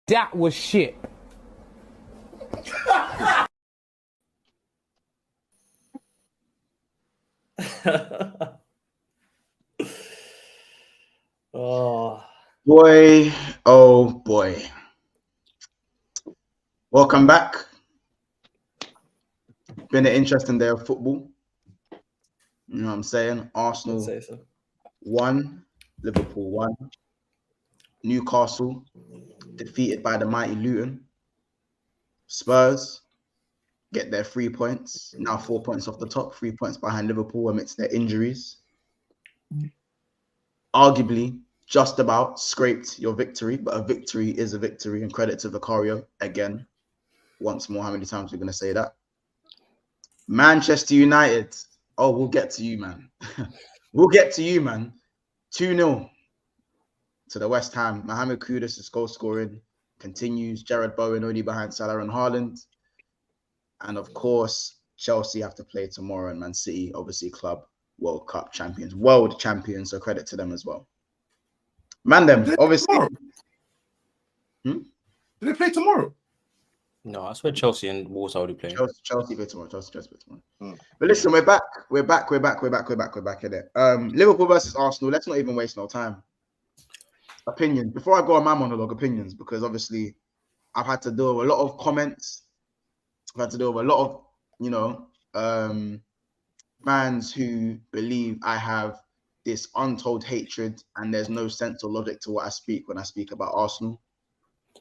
That was shit. Oh boy, oh boy. Welcome back. Been an interesting day of football. You know what I'm saying? Arsenal say so. 1, Liverpool 1. Newcastle defeated by the mighty Luton. Spurs get their 3 points. Now 4 points off the top, 3 points behind Liverpool amidst their injuries. Arguably, just about scraped your victory, but a victory is a victory, and credit to Vicario again. Once more, how many times we're going to say that? Manchester United. Oh, we'll get to you, man. We'll get to you, man. 2-0 to the West Ham. Mohamed Kudus' goal scoring continues. Jared Bowen only behind Salah and Haaland. And of course, Chelsea have to play tomorrow, and Man City, obviously, club World Cup champions, world champions. So credit to them as well. Man, them obviously. Do they play tomorrow? No, I swear Chelsea and Wolves are already playing. Chelsea play tomorrow. Chelsea play tomorrow. But listen, we're back. We're back in it. Liverpool versus Arsenal. Let's not even waste no time. Opinion. Before I go on my monologue, opinions, because obviously I've had to deal with a lot of comments. I've had to deal with a lot of, you know, fans who believe I have this untold hatred and there's no sense or logic to what I speak when I speak about Arsenal.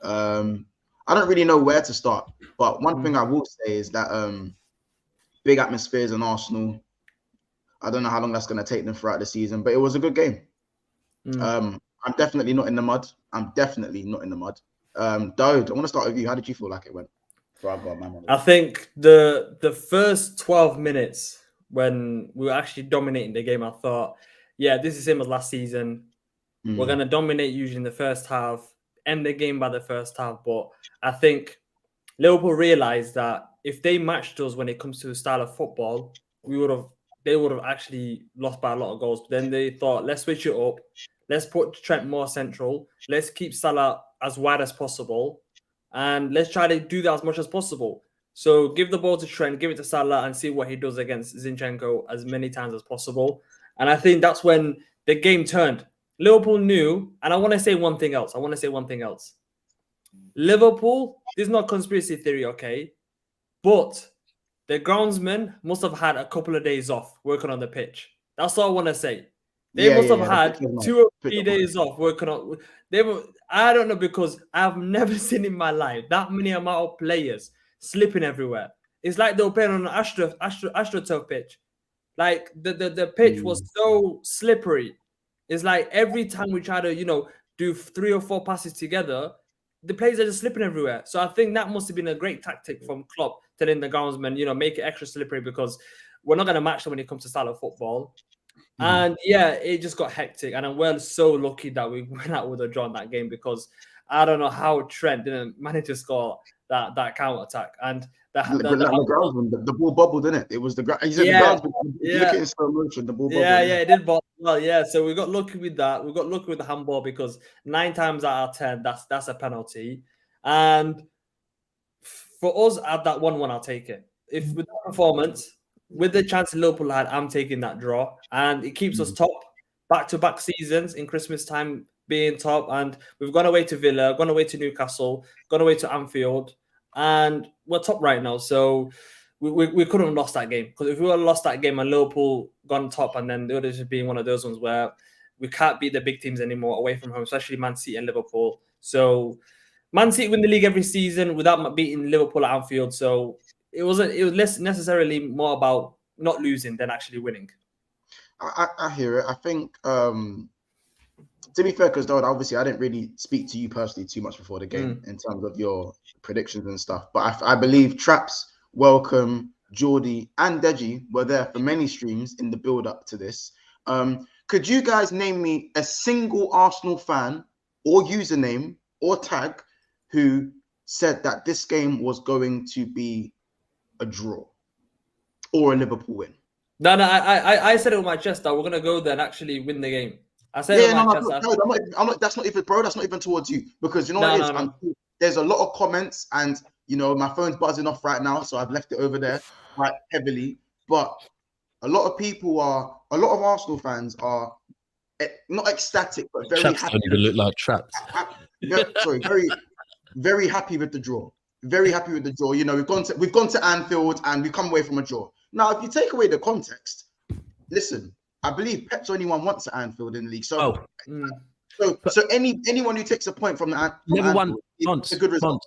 I don't really know where to start, but one thing I will say is that big atmospheres in Arsenal. I don't know how long that's going to take them throughout the season, but it was a good game. I'm definitely not in the mud. Dode, I want to start with you. How did you feel like it went? I think the first 12 minutes when we were actually dominating the game, I thought, yeah, this is same as last season. We're going to dominate usually in the first half, end the game by the first half. But I think Liverpool realized that if they matched us when it comes to the style of football, they would have actually lost by a lot of goals. But then they thought, let's switch it up. Let's put Trent more central. Let's keep Salah as wide as possible. And let's try to do that as much as possible. So give the ball to Trent, give it to Salah, and see what he does against Zinchenko as many times as possible. And I think that's when the game turned. Liverpool knew, and I want to say one thing else. Liverpool, this is not conspiracy theory, okay? But the groundsmen must have had a couple of days off working on the pitch. That's all I want to say. They must have had 2 or 3 days off working on. I don't know, because I've never seen in my life that many amount of players slipping everywhere. It's like they were playing on an AstroTurf pitch. Like the pitch was so slippery. It's like every time we try to, do 3 or 4 passes together, the players are just slipping everywhere. So I think that must have been a great tactic from Klopp, telling the groundsmen, make it extra slippery because we're not going to match them when it comes to style of football. And yeah, it just got hectic. And we're so lucky that we went out with a draw in that game, because I don't know how Trent didn't manage to score that counter attack. And the ball bobbled, didn't it? It was the ground. He said the ground. Look at it in slow motion. The ball bobbled. Yeah, it did bobble. Well, yeah. So we got lucky with that. We got lucky with the handball, because 9 times out of 10, that's a penalty. And for us at that 1-1, I'll take it. If with that performance, with the chance Liverpool had, I'm taking that draw, and it keeps us top back-to-back seasons in Christmas time, being top. And we've gone away to Villa, gone away to Newcastle, gone away to Anfield, and we're top right now. So we couldn't have lost that game, because if we would have lost that game and Liverpool gone top, and then it would have just been one of those ones where we can't beat the big teams anymore away from home, especially Man City and Liverpool. So Man City win the league every season without beating Liverpool at Anfield. So it was less necessarily more about not losing than actually winning. I hear it. I think, to be fair, because obviously I didn't really speak to you personally too much before the game in terms of your predictions and stuff. But I believe Traps welcome Geordie, and Deji were there for many streams in the build-up to this. Could you guys name me a single Arsenal fan or username or tag who said that this game was going to be a draw or a Liverpool win? No, I said it with my chest that we're gonna go there and actually win the game. I said it with my chest. I'm not. That's not even, bro. That's not even towards you, because you know what it is. There's a lot of comments, and you know my phone's buzzing off right now, so I've left it over there quite heavily. But a lot of Arsenal fans are not ecstatic, but very traps happy. don't even look like traps. Sorry, very happy with the draw. Very happy with the draw. You know, we've gone to Anfield and we've come away from a draw. Now, if you take away the context, listen, I believe Pep's only won once at Anfield in the league. So, so anyone who takes a point from the never won once, a good result.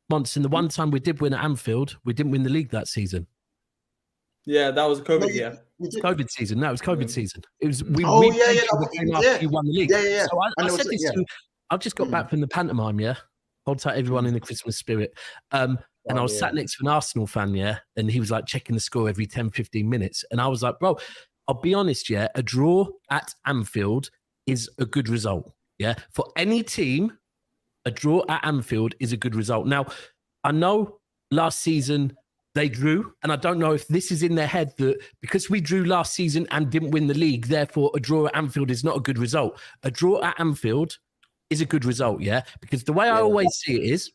Once, and the one time we did win at Anfield, we didn't win the league that season. Yeah, that was COVID year. COVID season. No, it was COVID season. It was you won the league. Yeah. So I said this to, I've just got back from the pantomime, yeah. Hold tight, everyone, in the Christmas spirit. And I was sat next to an Arsenal fan, yeah, and he was like checking the score every 10, 15 minutes. And I was like, bro, I'll be honest, yeah, a draw at Anfield is a good result, yeah? For any team, a draw at Anfield is a good result. Now, I know last season they drew, and I don't know if this is in their head that because we drew last season and didn't win the league, therefore a draw at Anfield is not a good result. A draw at Anfield is a good result, yeah? Because the way I always see it is,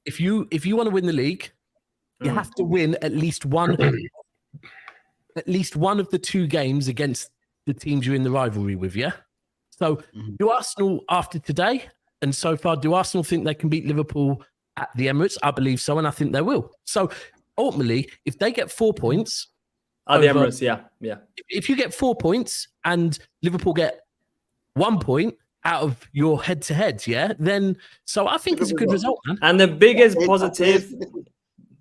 if you want to win the league, you have to win at least one of the two games against the teams you're in the rivalry with, yeah? So do Arsenal, after today, and so far, do Arsenal think they can beat Liverpool at the Emirates? I believe so, and I think they will. So ultimately, if they get 4 points at the Emirates, yeah. If you get 4 points and Liverpool get 1 point out of your head-to-head, yeah, then so I think it's a good result, man. And the biggest positive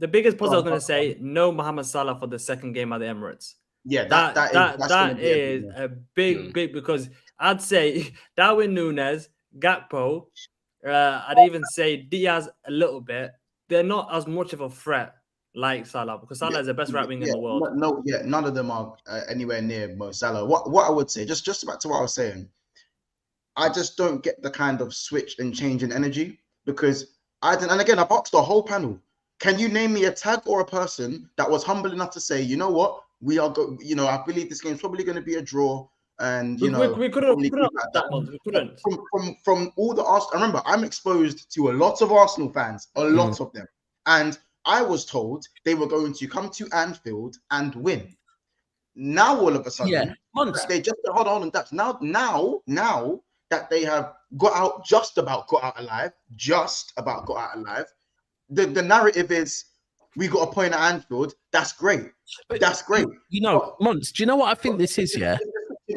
I was going to say, no Mohamed Salah for the second game at the Emirates. Yeah, that is a big, because I'd say Darwin Núñez, Gakpo, I'd even say Diaz a little bit. They're not as much of a threat like Salah, because Salah is the best right wing in the world. None of them are anywhere near Mo Salah. What I would say, just back to what I was saying, I just don't get the kind of switch and change in energy, because and again, I've asked the whole panel, can you name me a tag or a person that was humble enough to say, you know what, we are I believe this game's probably going to be a draw. And we couldn't from all the Arsenal. Remember, I'm exposed to a lot of Arsenal fans, a lot of them, and I was told they were going to come to Anfield and win. Now all of a sudden, they just hold on, and that's now that they have just about got out alive. The narrative is we got a point at Anfield. That's great. That's great. You know, Mons, do you know what I think this is? Yeah.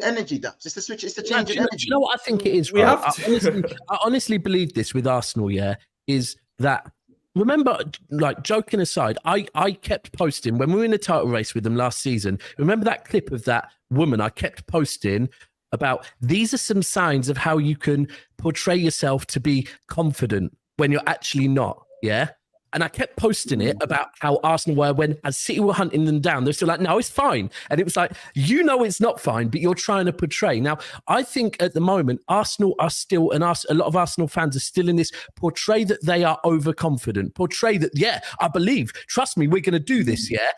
Energy, that's it's the switch, it's the change in energy. Do you know what I think it is? Right? I honestly believe this with Arsenal, yeah, is that, remember, like joking aside, I kept posting when we were in the title race with them last season. Remember that clip of that woman I kept posting about, these are some signs of how you can portray yourself to be confident when you're actually not, yeah? And I kept posting it about how Arsenal were, when as City were hunting them down, they're still like, no, it's fine. And it was like, you know it's not fine, but you're trying to portray. Now, I think at the moment, Arsenal are still, and a lot of Arsenal fans are still in this, portray that they are overconfident, portray that, yeah, I believe, trust me, we're going to do this, yeah?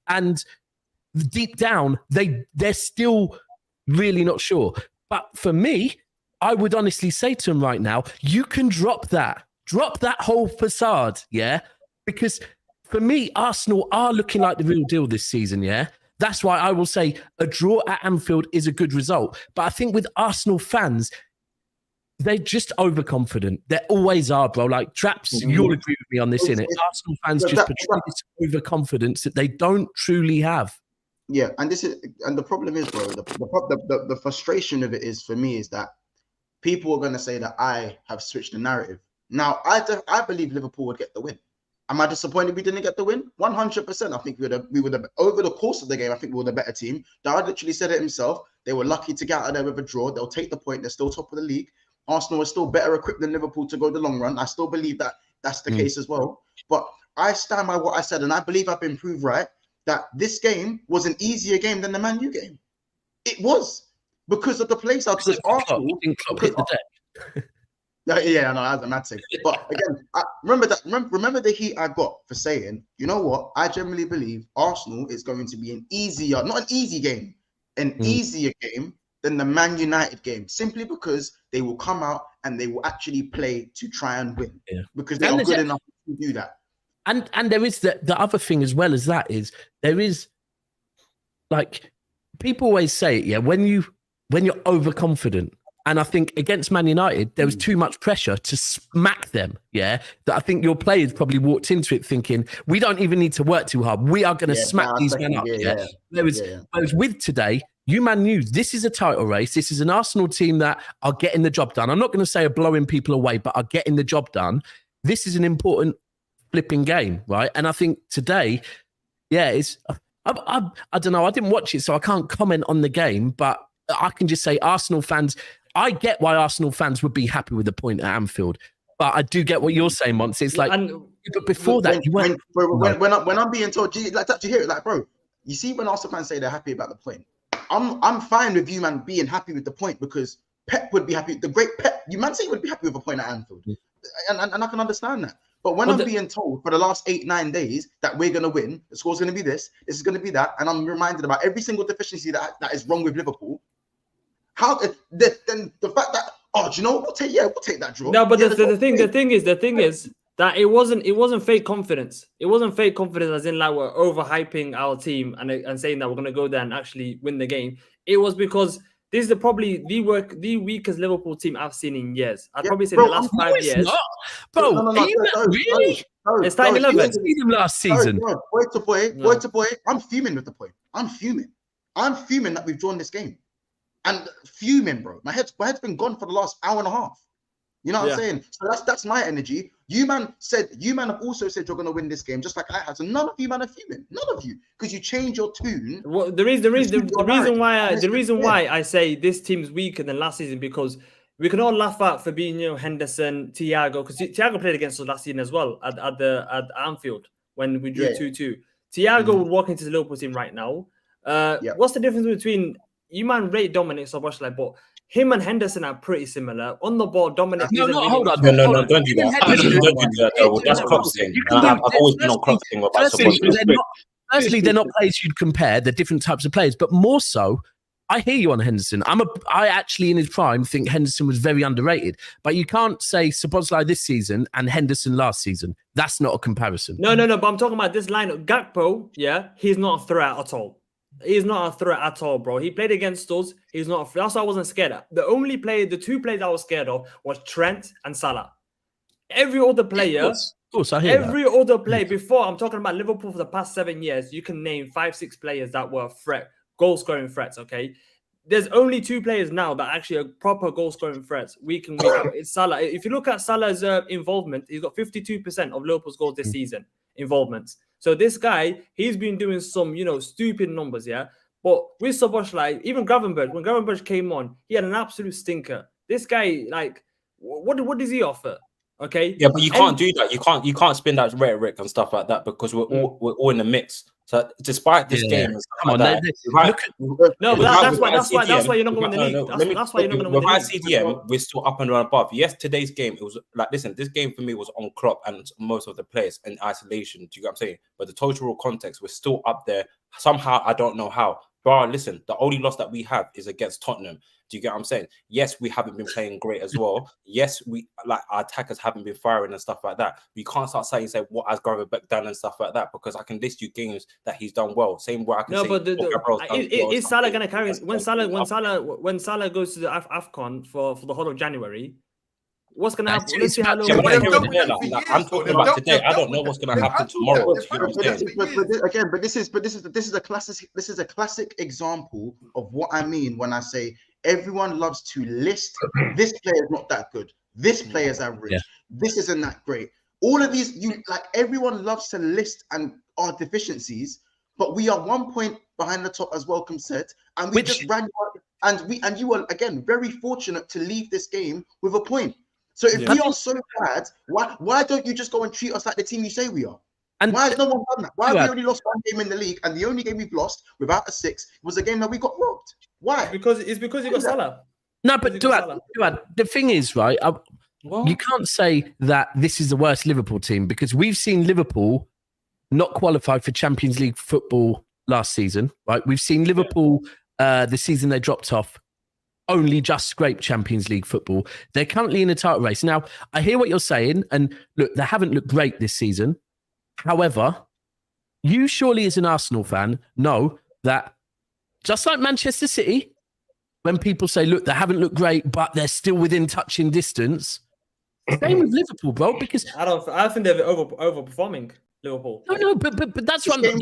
And deep down, they're still really not sure. But for me, I would honestly say to them right now, you can drop that whole facade, yeah? Because for me, Arsenal are looking like the real deal this season, yeah? That's why I will say a draw at Anfield is a good result. But I think with Arsenal fans, they're just overconfident. They always are, bro. Like, Traps, you'll agree with me on this, innit? Arsenal fans just portray this overconfidence that they don't truly have. Yeah, and the problem is, bro, the frustration of it is, for me, is that people are going to say that I have switched the narrative. Now, I believe Liverpool would get the win. Am I disappointed we didn't get the win? 100%. I think we were over the course of the game, I think we were the better team. Dad literally said it himself. They were lucky to get out of there with a draw. They'll take the point. They're still top of the league. Arsenal is still better equipped than Liverpool to go the long run. I still believe that that's the case as well. But I stand by what I said, and I believe I've been proved right, that this game was an easier game than the Man U game. It was because of the play style. Because Arsenal didn't Klopp hit the deck. Yeah, no, that's a mad thing. But again, remember the heat I got for saying, you know what? I generally believe Arsenal is going to be not an easy game, easier game than the Man United game, simply because they will come out and they will actually play to try and win, because they are good enough to do that. And there is the other thing as well as that is there is, like, people always say it, when you're overconfident. And I think against Man United, there was too much pressure to smack them. That I think your players probably walked into it thinking, we don't even need to work too hard. We are going to smack these men up. Whereas with today, you man knew this is a title race. This is an Arsenal team that are getting the job done. I'm not going to say are blowing people away, but are getting the job done. This is an important flipping game, right? And I think today, it's... I don't know. I didn't watch it, so I can't comment on the game, but I can just say Arsenal fans... I get why Arsenal fans would be happy with the point at Anfield, but I do get what you're saying, Monty. It's like, but before that, when I'm being told, like that, to hear it, like, bro, you see, when Arsenal fans say they're happy about the point, I'm fine with you, man, being happy with the point, because Pep would be happy. The great Pep, you man say, would be happy with a point at Anfield, and I can understand that. But when I'm being told for the last 8-9 days that we're gonna win, the score's gonna be this is gonna be that, and I'm reminded about every single deficiency that is wrong with Liverpool. How then the fact that do you know what, we'll take that draw. No, but the thing is that it wasn't fake confidence. It wasn't fake confidence as in like we're overhyping our team and saying that we're gonna go there and actually win the game. It was because this is probably the weakest Liverpool team I've seen in years. I'd probably say in the last 5 years. Bro, really? It's time 11. You didn't see them last season. Boy to boy, I'm fuming with the point. I'm fuming that we've drawn this game. And fuming, bro. My head's been gone for the last hour and a half. You know what I'm saying? So that's my energy. You man have also said you're gonna win this game, just like I have. So none of you man are fuming. None of you, because you change your tune. Well, the reason why I say this team's weaker than last season, because we can all laugh at Fabinho, Henderson, Thiago, because Thiago played against us last season as well at Anfield when we drew 2-2. Thiago would walk into the Liverpool team right now. What's the difference between you man rate Dominic so much, like, but him and Henderson are pretty similar on the ball. Dominic, hold on, don't do that. That's Klopp's thing. I've always been on Klopp's thing about support. Firstly, they're not players you'd compare. They're different types of players, but more so, I hear you on Henderson. I actually in his prime think Henderson was very underrated, but you can't say Szoboszlai this season and Henderson last season. That's not a comparison. No. But I'm talking about this lineup. Gakpo, he's not a threat at all. He's not a threat at all, bro. He played against us. He's not. That's why I wasn't scared of. The two players I was scared of was Trent and Salah. Every other player, of course, I hear every other player before. I'm talking about Liverpool for the past 7 years. You can name 5-6 players that were goal-scoring threats. Okay, there's only 2 players now that actually are proper goal-scoring threats. Week in, week out. It's Salah. If you look at Salah's involvement, he's got 52% of Liverpool's goals this season. Involvements. So this guy, he's been doing some, stupid numbers, But with Szoboszlai, even Gravenberch, when Gravenberch came on, he had an absolute stinker. This guy, like, what does he offer? Okay. Yeah, but you can't do that. You can't spin that rhetoric and stuff like that, because we're all in the mix. So despite this game, that's why you're not going to win the league. That's why you're not going to win the league. Without CDM, we're still up and above. Yes, today's game, it was like, listen, this game for me was on Klopp and most of the players in isolation. Do you get what I'm saying? But the total context, we're still up there. Somehow, I don't know how. But listen, the only loss that we have is against Tottenham. Do you get what I'm saying? Yes, we haven't been playing great as well. Yes, our attackers haven't been firing and stuff like that. We can't start saying what has Gravenberch done and stuff like that, because I can list you games that he's done well. Same way I can say. Is Salah going to carry when Salah goes to the AFCON for the whole of January? What's going to happen? Let's see how long. I'm talking about today. I don't know what's going to happen tomorrow. But this is a classic example of what I mean when I say everyone loves to list. This player is not that good. This player is average. Yeah. This isn't that great. All of these, everyone loves to list and our deficiencies, but we are 1 point behind the top, as Welcome said, and we just ran. And you were again very fortunate to leave this game with a point. So if we are so bad, why don't you just go and treat us like the team you say we are? And why has no one done that? Why have we only lost one game in the league, and the only game we've lost without a 6 was a game that we got robbed? Why? It's because you got Salah. No, but Duad, the thing is, right? You can't say that this is the worst Liverpool team because we've seen Liverpool not qualify for Champions League football last season, right? We've seen Liverpool the season they dropped off only just scrape Champions League football. They're currently in a title race. Now, I hear what you're saying, and look, they haven't looked great this season. However, you surely as an Arsenal fan know that just like Manchester City, when people say, look, they haven't looked great, but they're still within touching distance, same with Liverpool, bro, because I think they're overperforming Liverpool. No, but that's what I'm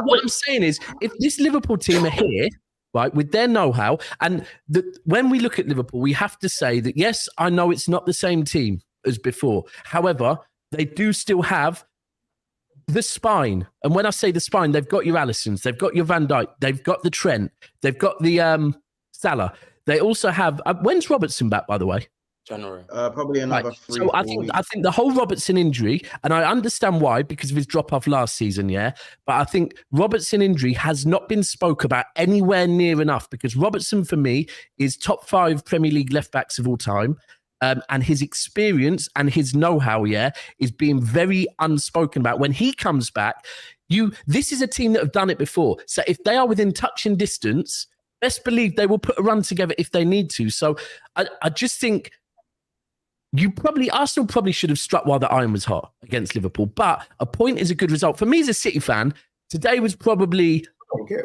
What I'm saying is, if this Liverpool team are here, right, with their know-how, and when we look at Liverpool, we have to say that, yes, I know it's not the same team as before. However, they do still have the spine. And when I say the spine, they've got your Alissons, they've got your Van Dijk, they've got the Trent, they've got the Salah. They also have, when's Robertson back, by the way? January. Probably another 3. So I think the whole Robertson injury, and I understand why, because of his drop-off last season, yeah? But I think Robertson injury has not been spoke about anywhere near enough, because Robertson, for me, is top 5 Premier League left-backs of all time. And his experience and his know-how, is being very unspoken about. When he comes back, this is a team that have done it before. So if they are within touching distance, best believe they will put a run together if they need to. So I just think Arsenal probably should have struck while the iron was hot against Liverpool. But a point is a good result. For me as a City fan, today was probably,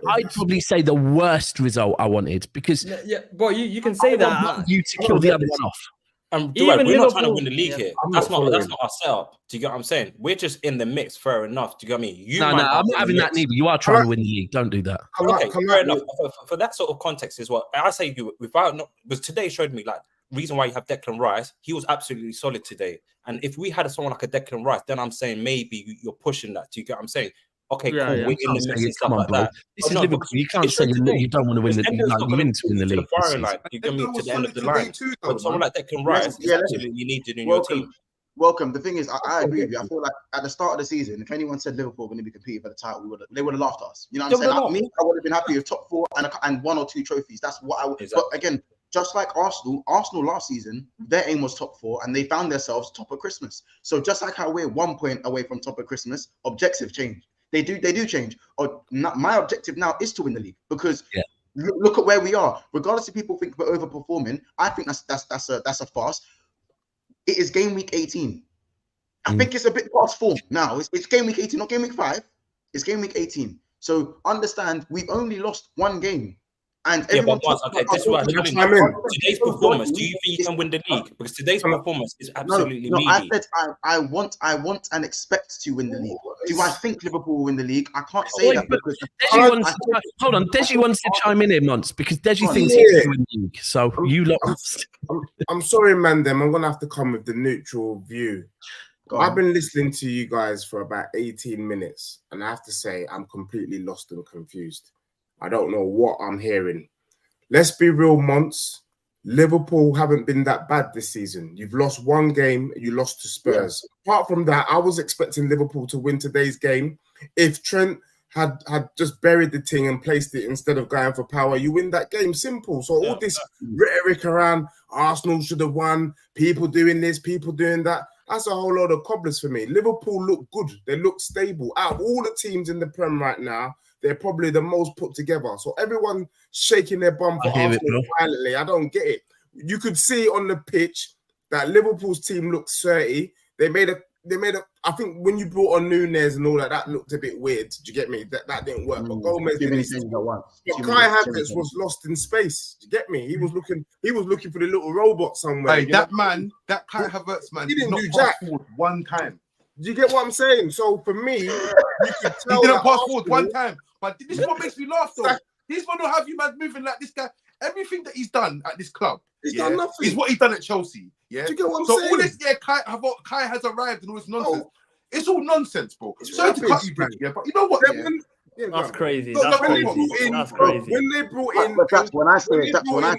I'd probably say, the worst result I wanted, because but you can say that. I want you to kill the other one off. We're not trying to win the league here. That's not our setup. Do you get what I'm saying? We're just in the mix. Fair enough. Do you get what I mean? I'm not having that neither. You are trying to win the league. Don't do that. Okay, fair enough. For that sort of context is what I say. Because today showed me, like, reason why you have Declan Rice. He was absolutely solid today. And if we had someone like a Declan Rice, then I'm saying maybe you're pushing that. Do you get what I'm saying? Okay, cool. We're in the mix and stuff like that. This is Liverpool. You can't say you don't want to win the league. You win to win the league. You get me to the end of the line. But someone like Declan Rice is absolutely needed in your team. Welcome. The thing is, I agree with you. I feel like at the start of the season, if anyone said Liverpool were going to be competing for the title, they would have laughed at us. You know what I'm saying? Like me, I would have been happy with top 4 and 1 or 2 trophies. That's what I would. Exactly. But again, just like Arsenal last season, their aim was top 4, and they found themselves top of Christmas. So just like how we're 1 point away from top of Christmas, objectives change. They do change. My objective now is to win the league, because look at where we are. Regardless if people think we're overperforming, I think that's a farce. It is game week 18. I think it's a bit past form now. It's game week 18, not game week 5. It's game week 18. So understand, we've only lost 1 game. And everyone today's performance, do you think you can win the league? Because today's performance is absolutely meaty. I said I want and expect to win the league. Do I think Liverpool will win the league? I can't say that because hold on, Deji wants to chime in here, Monts, because Deji thinks he can win the league. So you lost. I'm sorry, man. I'm gonna have to come with the neutral view. I've been listening to you guys for about 18 minutes, and I have to say I'm completely lost and confused. I don't know what I'm hearing. Let's be real, Monts. Liverpool haven't been that bad this season. You've lost 1 game. You lost to Spurs. Yeah. Apart from that, I was expecting Liverpool to win today's game. If Trent had just buried the thing and placed it instead of going for power, you win that game. Simple. So all this rhetoric around Arsenal should have won, people doing this, people doing that, that's a whole lot of cobblers for me. Liverpool look good. They look stable. Out of all the teams in the Prem right now, they're probably the most put together. So everyone shaking their bum for Arsenal violently. I don't get it. You could see on the pitch that Liverpool's team looked 30. They made a. I think when you brought on Núñez and all that looked a bit weird. Do you get me? That didn't work. But Gomez didn't. But Kai Havertz was lost in space. Do you get me? He was looking for the little robot somewhere. Hey, that Kai Havertz man, he didn't do jack forward 1 time. Do you get what I'm saying? So for me, you could tell he didn't pass forward 1 time. But this is what makes me laugh, though. He's going to have you man moving like this guy. Everything that he's done at this club, he's done nothing. Is what he's done at Chelsea. Yeah. Do you get what I'm saying? All this, Kai has arrived and all this nonsense. It's all nonsense, bro. Sorry to cut you, bro. Yeah, but you know what? That's crazy. That's crazy. When they brought in, that's when I say it. I'm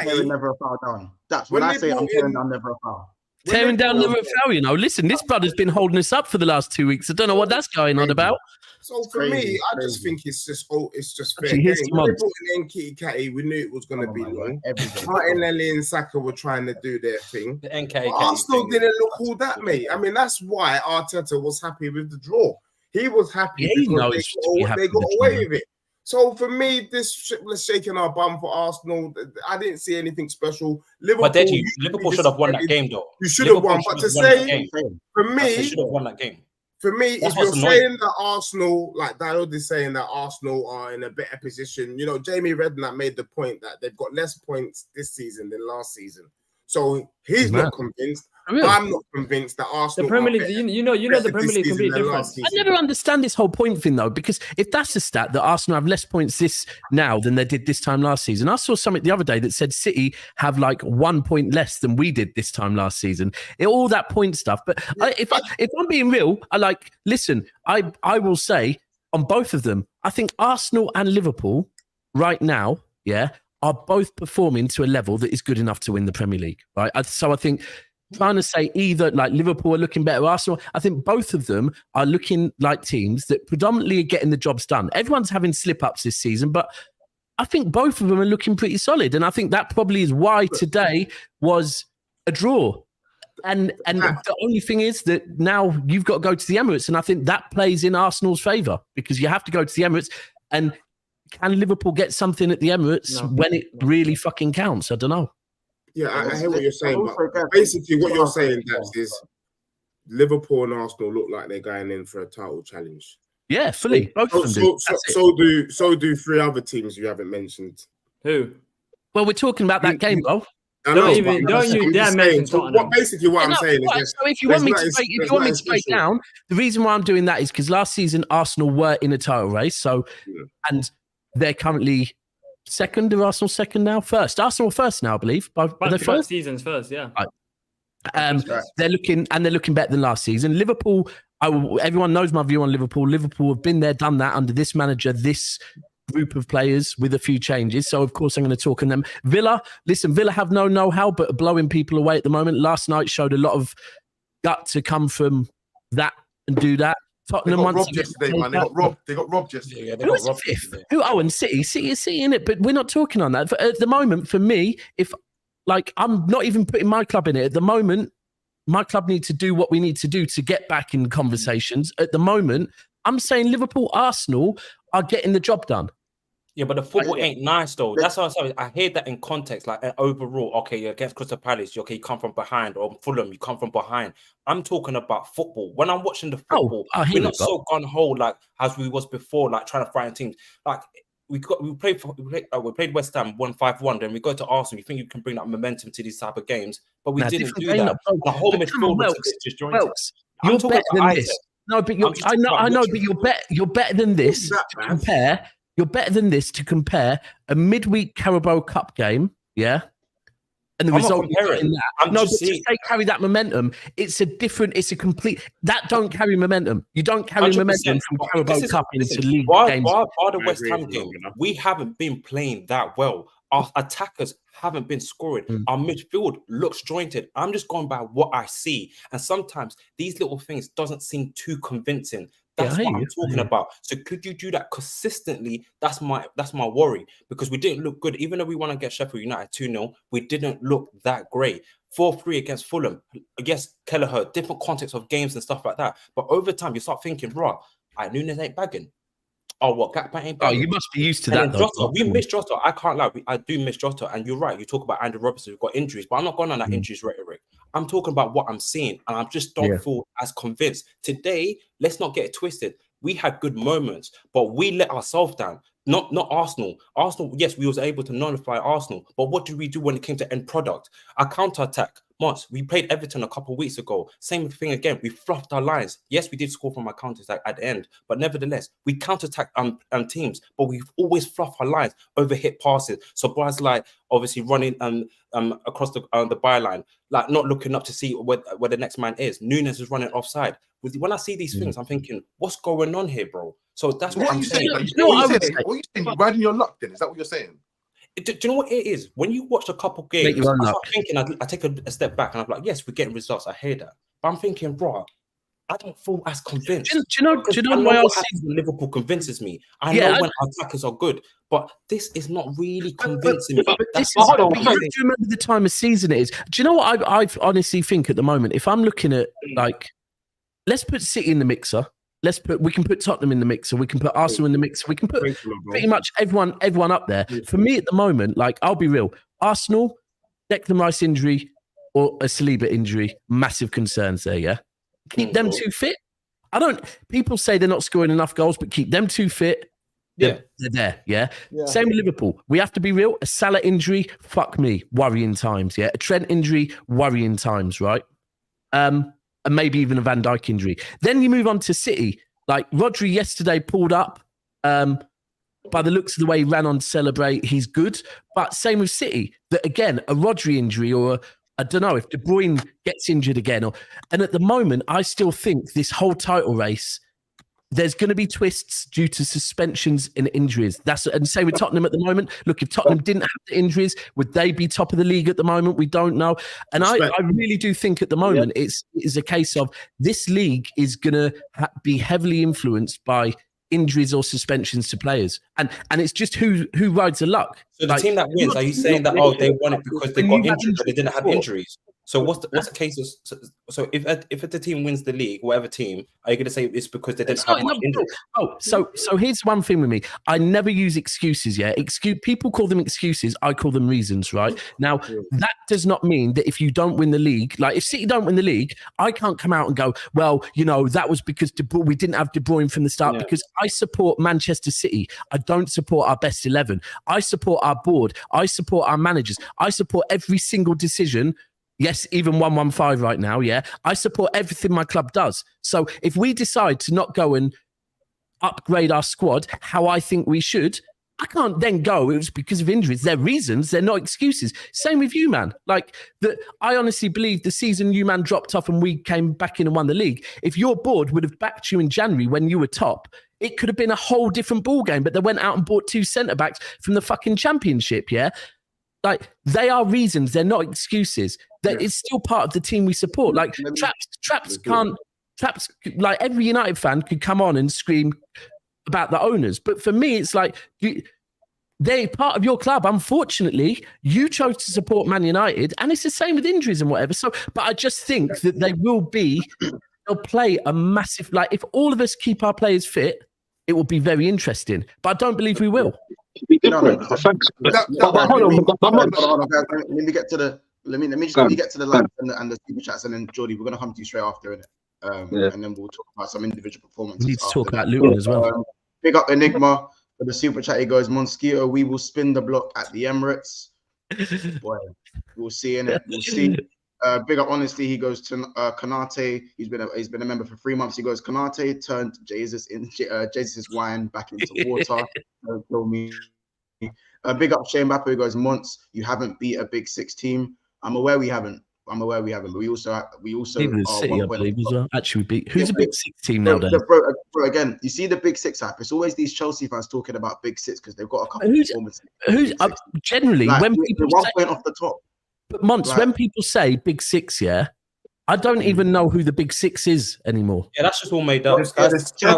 hearing never a foul down. That's when I say I'm hearing down never a foul. Tearing down the Howe, you know. Listen, this brother's been holding us up for the last 2 weeks. I don't know what that's going on about. So for me, I just think it's just fair Actually, game. When they brought in Kitty Catty, we knew it was going to be long. Martinelli and Saka were trying to do their thing. The NK Arsenal didn't look all that, mate. I mean, that's why Arteta was happy with the draw. He was happy because they got away with it. So for me, this shit was shaking our bum for Arsenal. I didn't see anything special. Liverpool should have won that game, though. You should have won, but to say, for me, they should have won that game. For me, if you're saying that Arsenal, like Diode is saying that Arsenal are in a better position, you know, Jamie Redknapp made the point that they've got less points this season than last season. So he's not convinced. I'm not convinced that Arsenal. The Premier League, you know, the Premier League completely different. I never understand this whole point thing though, because if that's the stat that Arsenal have less points this now than they did this time last season, I saw something the other day that said City have like 1 point less than we did this time last season. All that point stuff. But if I'm being real, listen. I will say on both of them, I think Arsenal and Liverpool right now, are both performing to a level that is good enough to win the Premier League. Right. So I think. Trying to say either like Liverpool are looking better, Arsenal. I think both of them are looking like teams that predominantly are getting the jobs done. Everyone's having slip-ups this season, but I think both of them are looking pretty solid. And I think that probably is why today was a draw. And the only thing is that now you've got to go to the Emirates. And I think that plays in Arsenal's favour because you have to go to the Emirates. And can Liverpool get something at the Emirates when it really fucking counts? I don't know. Yeah, I hear what you're saying, but basically what you're saying, Dax, is Liverpool and Arsenal look like they're going in for a title challenge. Yeah, fully. Both of them do. So do three other teams you haven't mentioned. Who? Well, we're talking about that game, bro. Don't you dare mention Tottenham. What I'm saying is, so if you want me to break down, the reason why I'm doing that is because last season Arsenal were in a title race, and they're currently second. Are Arsenal second now? First. Arsenal first now, I believe. By the first season's first, yeah. Right. They're looking better than last season. Liverpool, everyone knows my view on Liverpool. Liverpool have been there, done that under this manager, this group of players with a few changes. So, of course, I'm going to talk on them. Villa have no know-how, but are blowing people away at the moment. Last night showed a lot of gut to come from that and do that. Tottenham got robbed yesterday, man. They got robbed yesterday. Yeah, they got robbed yesterday. And City is in it, but we're not talking on that. At the moment, for me, I'm not even putting my club in it. At the moment, my club needs to do what we need to do to get back in conversations. At the moment, I'm saying Liverpool, Arsenal are getting the job done. Yeah, but the football ain't nice though. That's what I'm saying. I hear that in context, like overall, okay, against Crystal Palace, you come from behind, or Fulham, you come from behind. I'm talking about football. When I'm watching the football, we're not so gun-ho like as we was before, like trying to frighten teams. Like we played West Ham 1-5-1, then we go to Arsenal. You think you can bring that momentum to these type of games, but we didn't do that. The whole midfield was disjointed. You're better than this. No, but I know, but you're better than this to compare. You're better than this to compare a midweek Carabao Cup game, and the result in that. No, but they carry that momentum. It's a complete. That don't carry momentum. You don't carry momentum from Carabao Cup into league games. By the West Ham game, we haven't been playing that well. Our attackers haven't been scoring. Our midfield looks jointed. I'm just going by what I see, and sometimes these little things doesn't seem too convincing. That's what I'm talking about. So could you do that consistently? That's my worry, because we didn't look good. Even though we want to get Sheffield United 2-0, we didn't look that great. 4-3 against Fulham. Yes, Kelleher, different context of games and stuff like that. But over time, you start thinking, Nunes ain't bagging. Oh, what? Gakpo ain't bagging. Oh, you must be used to that. Jota, we miss Jota. I can't lie. I do miss Jota. And you're right. You talk about Andrew Robertson, who's got injuries, but I'm not going on that injuries rhetoric. I'm talking about what I'm seeing, and I just don't feel as convinced. Today, let's not get it twisted. We had good moments, but we let ourselves down. Not Arsenal. Arsenal, yes, we was able to nullify Arsenal, but what did we do when it came to end product? Our counter-attack. We played Everton a couple of weeks ago. Same thing again. We fluffed our lines. Yes, we did score from our counters at the end, but nevertheless, we counter-attack teams, but we've always fluffed our lines, overhit passes. So guys like obviously running across the byline, like not looking up to see where the next man is. Nunes is running offside. When I see these things, I'm thinking, what's going on here, bro? So that's what I'm saying. What are you saying? You're riding your luck then? Is that what you're saying? Do you know what it is? When you watch a couple games, I start thinking, I take a step back and I'm like, yes, we're getting results. I hear that. But I'm thinking, bro, I don't feel as convinced. Do you know why what happens when Liverpool convinces me? I know when our attackers are good, but this is not really convincing me. You remember the time of season it is. Do you know what I honestly think at the moment? If I'm looking at let's put City in the mixer. We can put Tottenham in the mixer. We can put Arsenal in the mixer. We can put pretty much everyone up there. For me at the moment, I'll be real. Arsenal, Declan Rice injury or a Saliba injury, massive concerns there. Yeah. Keep them two fit. People say they're not scoring enough goals, but keep them two fit. They're there. Yeah? Same with Liverpool. We have to be real. A Salah injury, fuck me, worrying times. Yeah. A Trent injury, worrying times, right? And maybe even a Van Dijk injury. Then you move on to City. Rodri yesterday pulled up. By the looks of the way he ran on to celebrate, he's good. But same with City. That again, a Rodri injury or I don't know if De Bruyne gets injured again. And at the moment, I still think this whole title race, there's going to be twists due to suspensions and injuries. And same with Tottenham at the moment. Look, if Tottenham didn't have the injuries, would they be top of the league at the moment? We don't know. And I really do think at the moment it is a case of this league is going to be heavily influenced by injuries or suspensions to players, and it's just who rides the luck. So the team that wins, are you saying that they won it because they got injured, but they didn't have injuries? So what's the case of, so if the team wins the league, whatever team, are you going to say it's because they didn't have much injuries? Oh, so here's one thing with me. I never use excuses. Yeah, people call them excuses. I call them reasons. Right now, that does not mean that if you don't win the league, if City don't win the league, I can't come out and go, well, that was because we didn't have De Bruyne from the start. Because I support Manchester City. I don't support our best 11. I support our board. I support our managers. I support every single decision. Yes, even 115 right now, yeah. I support everything my club does. So if we decide to not go and upgrade our squad how I think we should, I can't then go, it was because of injuries. They're reasons, they're not excuses. Same with you, man. I honestly believe the season you, man, dropped off and we came back in and won the league, if your board would have backed you in January when you were top, it could have been a whole different ball game, but they went out and bought 2 centre-backs from the fucking championship, yeah? They are reasons, they're not excuses. It's still part of the team we support. Traps can't, every United fan could come on and scream about the owners. But for me, it's they're part of your club. Unfortunately, you chose to support Man United, and it's the same with injuries and whatever. So, but I just think that they'll play a massive, if all of us keep our players fit, it will be very interesting. But I don't believe we will. Let me get to the live and the super chats, and then Jordy, we're gonna come to you straight after, innit? And then we'll talk about some individual performances. We need to talk about Luton as well. Big up Enigma for the super chat. He goes, Mosquito, we will spin the block at the Emirates. Boy, we'll see, innit? We'll see. Big up Honesty. He goes to Kanate. He's been a member for 3 months. He goes, Kanate turned Jesus' wine back into water. Don't kill me. Big up Shane Mbappe. He goes, Monts, you haven't beat a big 6 team. I'm aware we haven't. But we also even City, I believe, as well. Actually, beat who's a big 6 team nowadays? Bro, again, you see the big 6 app. It's always these Chelsea fans talking about big 6 because they've got a couple of performances. Generally when people one point off the top. But Monts, when people say big 6, yeah, I don't even know who the big 6 is anymore. Yeah, that's just all made up. There's two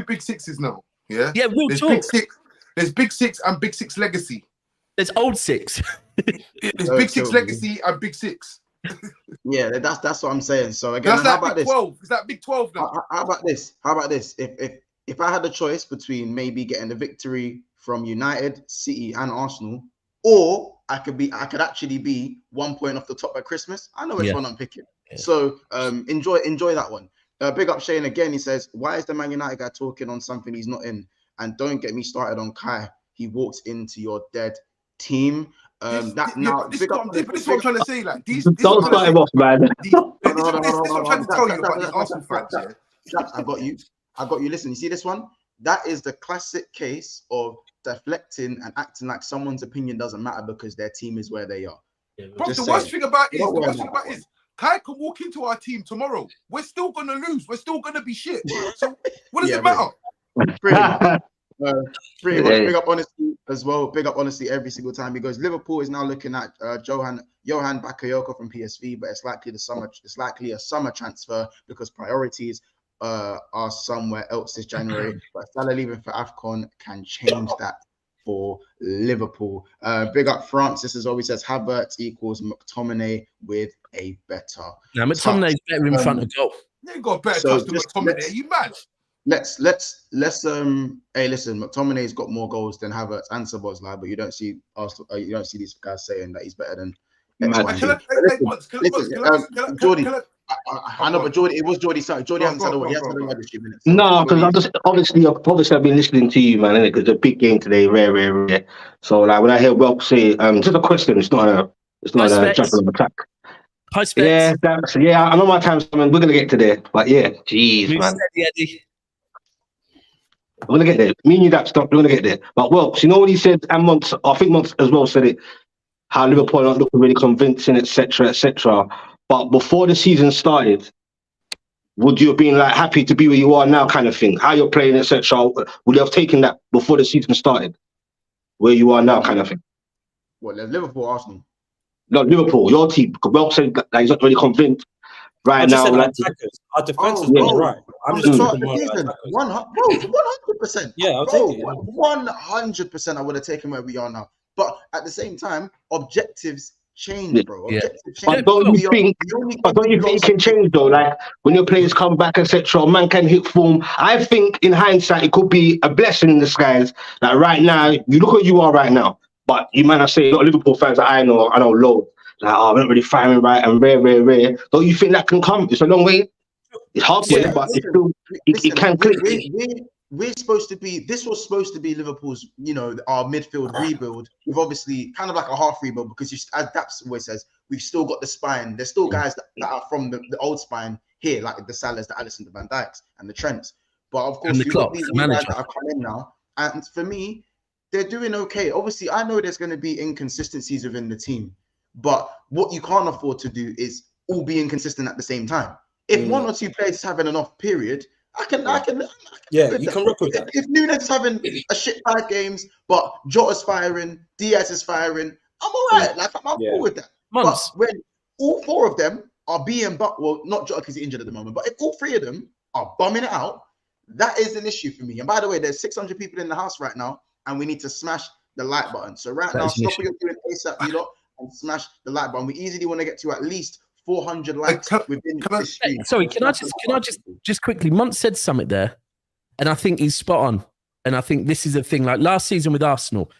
big 6s now. Yeah, real talk. There's big 6 and big 6 legacy. There's old 6. There's big 6 legacy and big 6. Yeah, that's what I'm saying. So again, how about this? 12. Is that big 12 now? How about this? If I had a choice between maybe getting the victory from United, City, and Arsenal, or I could actually be 1 point off the top at Christmas, I know which one I'm picking. Yeah. So enjoy that one. Big up Shane again. He says, "Why is the Man United guy talking on something he's not in?" And don't get me started on Kai. He walks into your dead team. This is what I'm trying to say. Don't start him off, man. This is what I'm trying to tell you about these Arsenal fans. I got you. Listen, you see this one? That is the classic case of deflecting and acting like someone's opinion doesn't matter because their team is where they are. Bro, the worst thing about is Kai can walk into our team tomorrow. We're still gonna lose. We're still gonna be shit. So what does it matter? Pretty much. Pretty much. Big up honesty as well. Big up honesty every single time he goes. Liverpool is now looking at Johan Bakayoko from PSV, but it's likely a summer transfer because priorities are somewhere else this January. But Salah leaving for AFCON can change that for Liverpool. Big up Francis as always says Havertz equals McTominay with a better. Now McTominay's better in front of goal. You ain't got a better touch than McTominay. Are you mad? Let's hey, listen, McTominay's got more goals than Havertz and Szoboszlai, but you don't see these guys saying that he's better than Jordy. I know, but Jordy, it was Jordy. Sorry, Jordy hasn't said a word. He hasn't had a few minutes. No, because I'm just obviously I've been listening to you, man, because it's a big game today, rare. So like when I hear Welk say, just a question. It's not a judgment of attack. High specs. Yeah, I know my time's coming. We're gonna get to there, but yeah, jeez, man. We're gonna get there. Me and you, that stuff. We're gonna get there. But Welk, you know what he said, and Monts, I think Monts as well said it. How Liverpool are not looking really convincing, etc., etc. But before the season started, would you have been like happy to be where you are now, kind of thing? How you're playing, etc. Would you have taken that before the season started, where you are now, kind of thing? What, Liverpool, Arsenal? No, Liverpool, your team. Because Welk said that he's not really convinced right now. Like, our defense is not right. I'm just talking about 100%. Yeah, I'll take it. 100%. I would have taken where we are now. But at the same time, objectives change, bro. Objectives change. But don't you think it can change though? Like when your players come back, etc., man can hit form. I think in hindsight, it could be a blessing in disguise. Like right now, you look where you are right now. But you might not say a lot of Liverpool fans that I know low. Like, I'm not really firing right and rare. Don't you think that can come? It's a long way. It's hard for it, but it's still, it can click. We're supposed to be. This was supposed to be Liverpool's, our midfield rebuild. We've obviously kind of like a half rebuild because, as Daps always says, we've still got the spine. There's still guys that are from the old spine here, like the Salahs, the Alisson, the Van Dijks, and the Trents. But of course, we've got these guys that have come in now, and for me, they're doing okay. Obviously, I know there's going to be inconsistencies within the team, but what you can't afford to do is all be inconsistent at the same time. If one or two players is having an off period, you can rock with that. If Nunes is having a shit 5 games, but Jota's firing, Diaz is firing, I'm all right. Like I'm cool with that. But when all 4 of them are being not Jota because he's injured at the moment, but if all 3 of them are bumming it out, that is an issue for me. And by the way, there's 600 people in the house right now, and we need to smash the like button. So right now, stop what you're doing ASAP, you lot, and smash the like button. We easily want to get to at least 400 likes within this stream. Sorry, can I just quickly? Mont said something there, and I think he's spot on. And I think this is a thing. Like last season with Arsenal,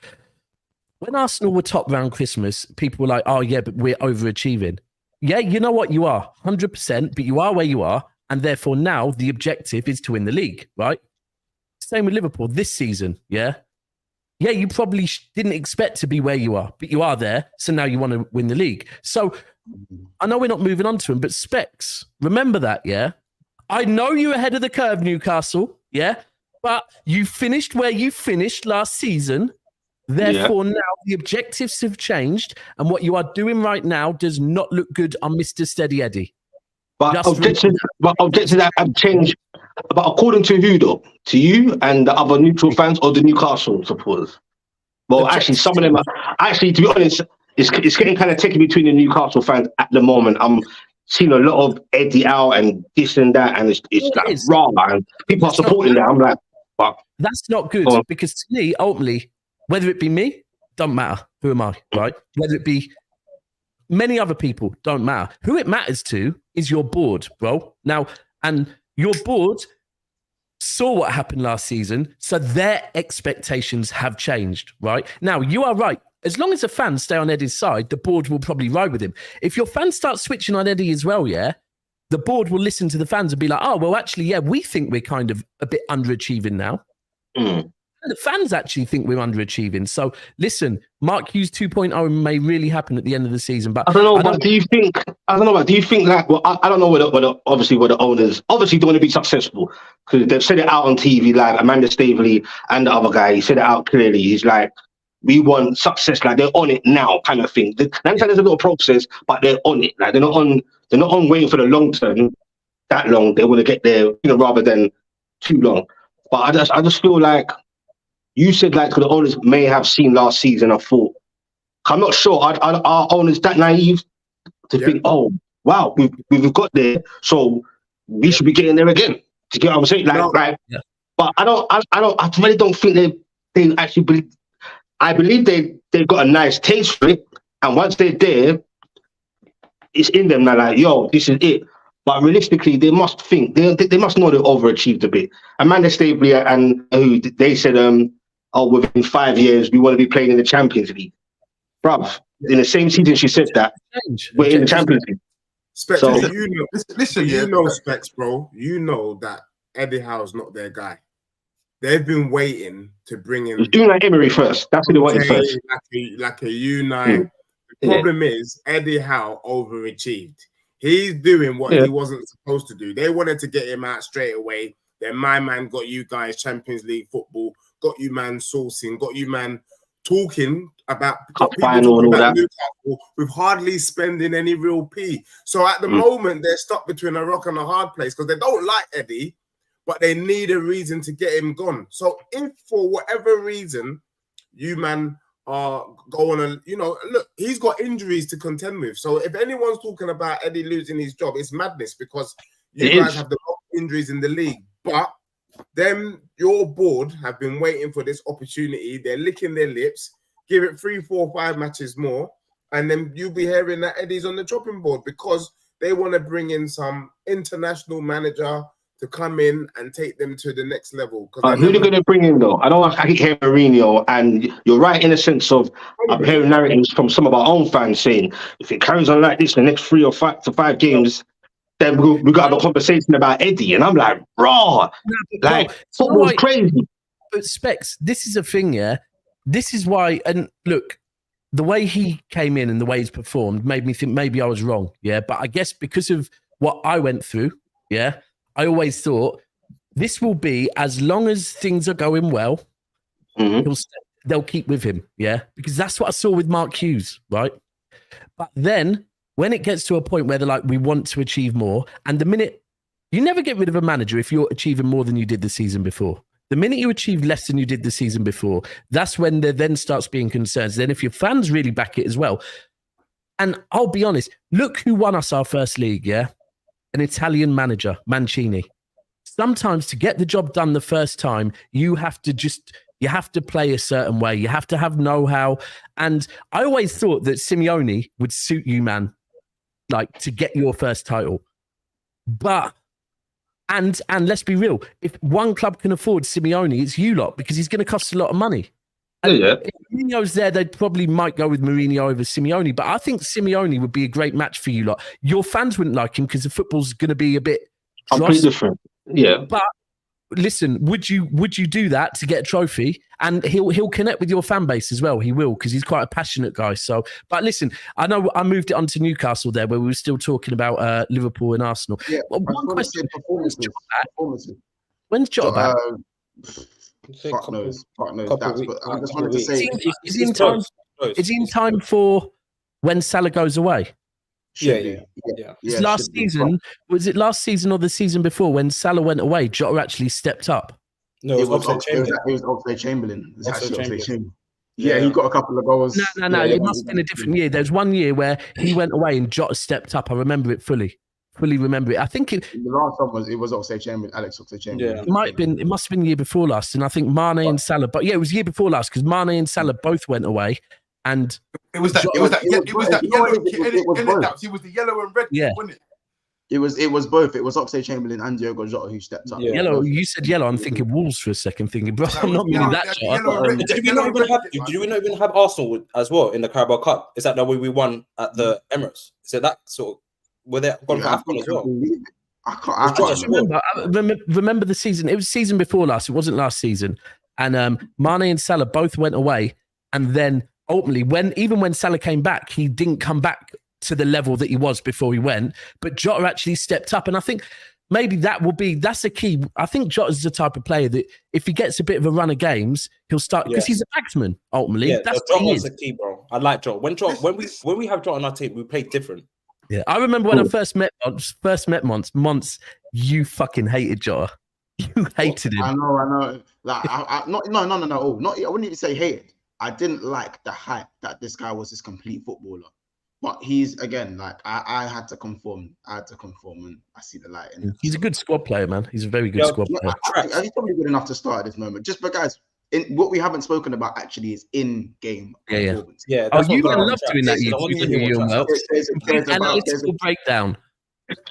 when Arsenal were top round Christmas, people were like, "Oh yeah, but we're overachieving." Yeah, you know what? You are 100%, but you are where you are, and therefore now the objective is to win the league, right? Same with Liverpool this season. Yeah, you probably didn't expect to be where you are, but you are there. So now you want to win the league. So I know we're not moving on to him, but Specs, remember that, yeah? I know you're ahead of the curve, Newcastle, yeah? But you finished where you finished last season. Therefore, now the objectives have changed, and what you are doing right now does not look good on Mr. Steady Eddie. But objectives that have changed. But according to who, though? To you and the other neutral fans or the Newcastle supporters? Well, actually, some of them are. Actually, to be honest, it's getting kind of tricky between the Newcastle fans at the moment. I'm seeing a lot of Eddie out and this and that, and it's like raw, and people are supporting that. I'm like, but that's not good because to me, ultimately, whether it be me, doesn't matter. Who am I, right? Whether it be many other people, don't matter. Who it matters to is your board, bro. Now, and your board saw what happened last season, so their expectations have changed, right? Now, you are right. As long as the fans stay on Eddie's side, the board will probably ride with him. If your fans start switching on Eddie as well, yeah, the board will listen to the fans and be like, oh, well, actually, yeah, we think we're kind of a bit underachieving now. And the fans actually think we're underachieving. So, listen, Mark Hughes 2.0 may really happen at the end of the season. But I don't know. But do you think that? Well, I don't know whether the owners obviously don't want to be successful because they've said it out on TV. Like Amanda Staveley and the other guy, he said it out clearly. He's like, we want success. Like they're on it now, kind of thing. I understand there's a little process, but they're on it. Like they're not on waiting for the long term that long. They want to get there, rather than too long. But I just feel like you said like the owners may have seen last season. I thought, I'm not sure. Are owners that naive to think, oh wow, we've got there, so we should be getting there again? Do you get what I'm saying? But I really don't think they actually believe. I believe they've got a nice taste for it, and once they're there, it's in them now. Like, yo, this is it. But realistically, they must think they must know they've overachieved a bit. Amanda Stabley and who they said, within 5 years we want to be playing in the Champions League, bruv. In the same season she said that we're in the Champions League. Specs, So, listen, Specs, bro. You know that Eddie Howe's not their guy. They've been waiting to bring in Unai Emery first. That's who they wanted first. Like a Unai. The problem is Eddie Howe overachieved. He's doing what he wasn't supposed to do. They wanted to get him out straight away. Then my man got you guys Champions League football, got you man sourcing, got you man talking about Newcastle with hardly spending any real P. So at the moment, they're stuck between a rock and a hard place because they don't like Eddie, but they need a reason to get him gone. So if for whatever reason you man are going and look, he's got injuries to contend with. So if anyone's talking about Eddie losing his job, it's madness because you guys have the most injuries in the league. But then your board have been waiting for this opportunity. They're licking their lips. Give it 3, 4, 5 matches more, and then you'll be hearing that Eddie's on the chopping board because they want to bring in some international manager to come in and take them to the next level. Who are they going to bring in though? I keep hearing Mourinho, and you're right in the sense of I'm hearing narratives from some of our own fans saying if it carries on like this in the next 3 or 5 games, then we got to have a conversation about Eddie. And I'm like, bro, football's crazy. But Specs, this is a thing, yeah. This is why, and look, the way he came in and the way he's performed made me think maybe I was wrong, yeah. But I guess because of what I went through, yeah, I always thought this will be as long as things are going well, they'll keep with him, yeah, because that's what I saw with Mark Hughes, right? But then when it gets to a point where they're like, we want to achieve more, and the minute you never get rid of a manager if you're achieving more than you did the season before. The minute you achieve less than you did the season before, that's when there then starts being concerns. Then if your fans really back it as well, and I'll be honest, look who won us our first league, yeah? An Italian manager, Mancini. Sometimes to get the job done the first time, you have to play a certain way. You have to have know-how. And I always thought that Simeone would suit you, man, like to get your first title. But and let's be real, if one club can afford Simeone, it's you lot, because he's going to cost a lot of money. And if Mourinho's there, they probably might go with Mourinho over Simeone. But I think Simeone would be a great match for you lot. Your fans wouldn't like him because the football's going to be a bit completely different. Yeah. But listen, would you do that to get a trophy? And he'll connect with your fan base as well. He will, because he's quite a passionate guy. So, but listen, I know I moved it on to Newcastle there, where we were still talking about Liverpool and Arsenal. Yeah, one question: when's Jota back? Fuck knows that. But I just wanted to say, is he in time for when Salah goes away? Yeah. Last season, was it last season or the season before when Salah went away? Jota actually stepped up. No, it was Oxlade-Chamberlain. It's actually Oxlade-Chamberlain. Yeah, he got a couple of goals. No. It must have been a different year. There's one year where he went away and Jota stepped up. I remember it fully remember it. I think the last one was Oxlade-Chamberlain, Alex Oxlade-Chamberlain. Yeah. It must have been the year before last. And I think Mane and Salah, but yeah, it was the year before last because Mane and Salah both went away. And it was the yellow and red, wasn't it? It was both. It was Oxlade-Chamberlain and Diogo Jota who stepped up. Yeah. Yellow. You said yellow. I'm thinking Wolves for a second. Thinking, bro, I'm not meaning that. Did we not even have Arsenal as well in the Carabao Cup? Is that the way we won at the Emirates? Is it that sort of? Were they gone for AFCON as well? I remember the season. It was season before last. It wasn't last season. And Mane and Salah both went away, and then ultimately, when Salah came back, he didn't come back to the level that he was before he went, but Jota actually stepped up. And I think maybe that's a key. I think Jota's the type of player that if he gets a bit of a run of games, he'll start, because he's a backsman ultimately. Yeah, that's Jota's a key, bro. I like Jota. When we have Jota on our team, we play different. Yeah, I remember when I first met Mons, you fucking hated Jota. You hated him. I know. Like, no. I wouldn't even say hated. I didn't like the hype that this guy was this complete footballer. But he's, again, like, I had to conform. And I see the light in him. He's a good squad player, man. He's a very good squad player. He's probably good enough to start at this moment. Just but guys, what we haven't spoken about actually is in-game performance. Yeah. Oh, you would love doing that YouTube video, There's analytical breakdown.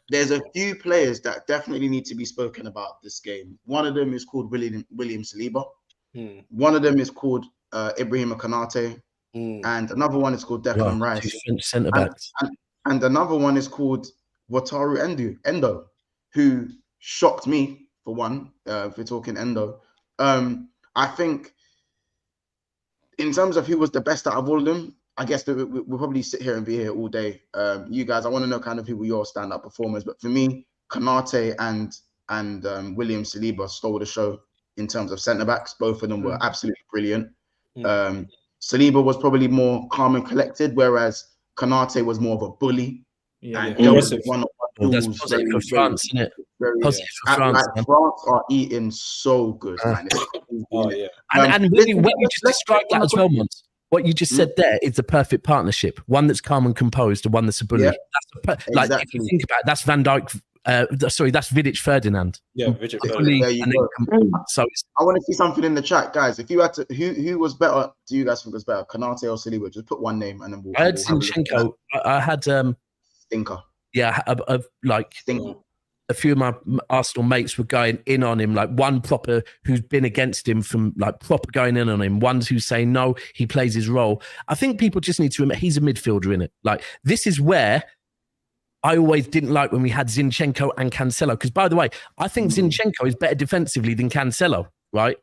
There's a few players that definitely need to be spoken about this game. One of them is called William Saliba. One of them is called Ibrahima Konate. And another one is called Declan Rice. Centre backs. And another one is called Wataru Endo, who shocked me, for one, if we're talking Endo. I think in terms of who was the best out of all of them, I guess we'll probably sit here and be here all day. You guys, I want to know kind of who were your stand-up performers. But for me, Konate and William Saliba stole the show in terms of centre-backs. Both of them were absolutely brilliant. Saliba was probably more calm and collected, whereas Konate was more of a bully. And that's positive for France, isn't it? Positive for France. Like, France are eating so good, man. And what you just described that as well, Mons. What you just said there is the perfect partnership. One that's calm and composed, and one that's a bully. Yeah, like if you think about it, that's Van Dijk. That's Vidic Ferdinand. Yeah, Vidic Ferdinand. There you go. So I want to see something in the chat, guys. If you had to, who was better? Do you guys think was better, Konate or Saliba? Just put one name, and then we'll. I had Zinchenko. I had Stinker. Yeah, Stinker. A few of my Arsenal mates were going in on him, like one proper who's been against him from like proper going in on him. Ones who's saying no, he plays his role. I think people just need to remember he's a midfielder in it. Like this is where I always didn't like when we had Zinchenko and Cancelo. Because by the way, I think Zinchenko is better defensively than Cancelo, right?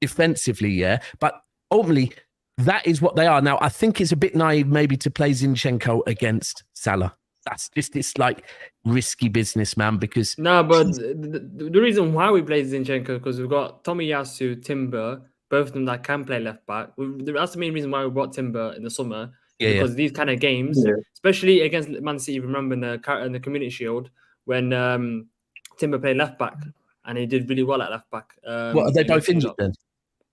Defensively, yeah. But ultimately, that is what they are. Now, I think it's a bit naive maybe to play Zinchenko against Salah. That's just it's like risky business, man. Because but the reason why we play Zinchenko because we've got Tomiyasu, Timber, both of them that can play left back. That's the main reason why we brought Timber in the summer. Because these kind of games, especially against Man City, remember in the Community Shield when Timber played left back and he did really well at left back. What are they both injured then?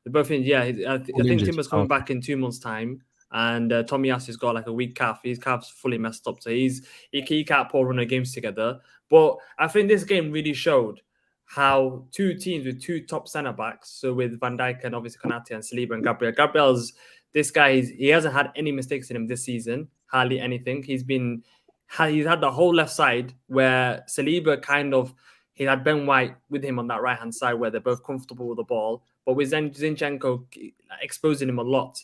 They're both injured. Yeah, I think Timber's coming back in 2 months' time. And Tomiyasu's got like a weak calf. His calf's fully messed up, so he can't pull run of games together. But I think this game really showed how two teams with two top centre backs, so with Van Dijk and obviously Konate and Saliba and Gabriel. Gabriel's this guy. He hasn't had any mistakes in him this season, hardly anything. He's had the whole left side where Saliba he had Ben White with him on that right hand side where they're both comfortable with the ball, but with Zinchenko exposing him a lot.